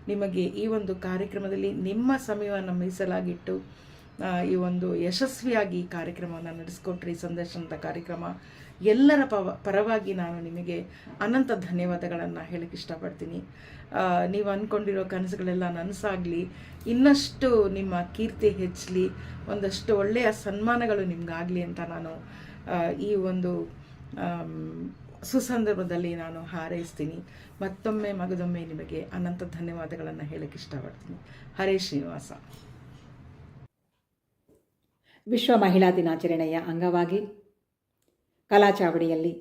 ನಿಮಗೆ ಈ ಒಂದು ಕಾರ್ಯಕ್ರಮದಲ್ಲಿ ನಿಮ್ಮ ಸಮಯವನ್ನು ಮೀಸಲಾಗಿಟ್ಟು ಈ ಒಂದು ಯಶಸ್ವಿಯಾಗಿ ಈ ಕಾರ್ಯಕ್ರಮವನ್ನು ನಡೆಸ್ಕೊಟ್ರಿ. ಸಂದರ್ಶನದ ಕಾರ್ಯಕ್ರಮ ಎಲ್ಲರ ಪರವಾಗಿ ನಾನು ನಿಮಗೆ ಅನಂತ ಧನ್ಯವಾದಗಳನ್ನು ಹೇಳಕ್ಕೆ ಇಷ್ಟಪಡ್ತೀನಿ. ನೀವು ಅಂದ್ಕೊಂಡಿರೋ ಕನಸುಗಳೆಲ್ಲ ನನಸಾಗಲಿ, ಇನ್ನಷ್ಟು ನಿಮ್ಮ ಕೀರ್ತಿ ಹೆಚ್ಚಲಿ, ಒಂದಷ್ಟು ಒಳ್ಳೆಯ ಸನ್ಮಾನಗಳು ನಿಮಗಾಗಲಿ ಅಂತ ನಾನು ಈ ಒಂದು ಸುಸಂದರ್ಭದಲ್ಲಿ ನಾನು ಹಾರೈಸ್ತೀನಿ. ಮತ್ತೊಮ್ಮೆ ಮಗದೊಮ್ಮೆ ನಿಮಗೆ ಅನಂತ ಧನ್ಯವಾದಗಳನ್ನು ಹೇಳಕ್ಕೆ ಇಷ್ಟಪಡ್ತೀನಿ. ಹರೇ ಶ್ರೀನಿವಾಸ. ವಿಶ್ವ ಮಹಿಳಾ ದಿನಾಚರಣೆಯ ಅಂಗವಾಗಿ ಕಲಾ ಚಾವಡಿಯಲ್ಲಿ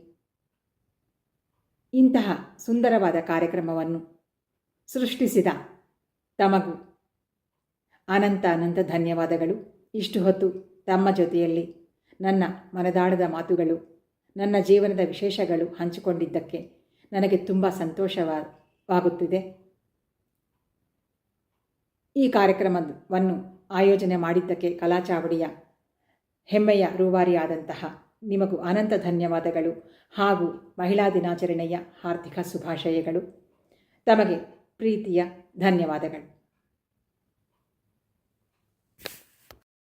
ಇಂತಹ ಸುಂದರವಾದ ಕಾರ್ಯಕ್ರಮವನ್ನು ಸೃಷ್ಟಿಸಿದ ತಮಗೂ ಅನಂತ ಧನ್ಯವಾದಗಳು. ಇಷ್ಟು ಹೊತ್ತು ತಮ್ಮ ಜೊತೆಯಲ್ಲಿ ನನ್ನ ಮನದಾಳದ ಮಾತುಗಳು, ನನ್ನ ಜೀವನದ ವಿಶೇಷಗಳು ಹಂಚಿಕೊಂಡಿದ್ದಕ್ಕೆ ನನಗೆ ತುಂಬ ಸಂತೋಷವಾಗುತ್ತಿದೆ. ಈ ಕಾರ್ಯಕ್ರಮವನ್ನು ಆಯೋಜನೆ ಮಾಡಿದ್ದಕ್ಕೆ ಕಲಾ ಚಾವಡಿಯ ಹೆಮ್ಮೆಯ ರೂವಾರಿಯಾದಂತಹ ನಿಮಗೂ ಅನಂತ ಧನ್ಯವಾದಗಳು ಹಾಗೂ ಮಹಿಳಾ ದಿನಾಚರಣೆಯ ಹಾರ್ದಿಕ ಶುಭಾಶಯಗಳು. ತಮಗೆ ಪ್ರೀತಿಯ ಧನ್ಯವಾದಗಳು.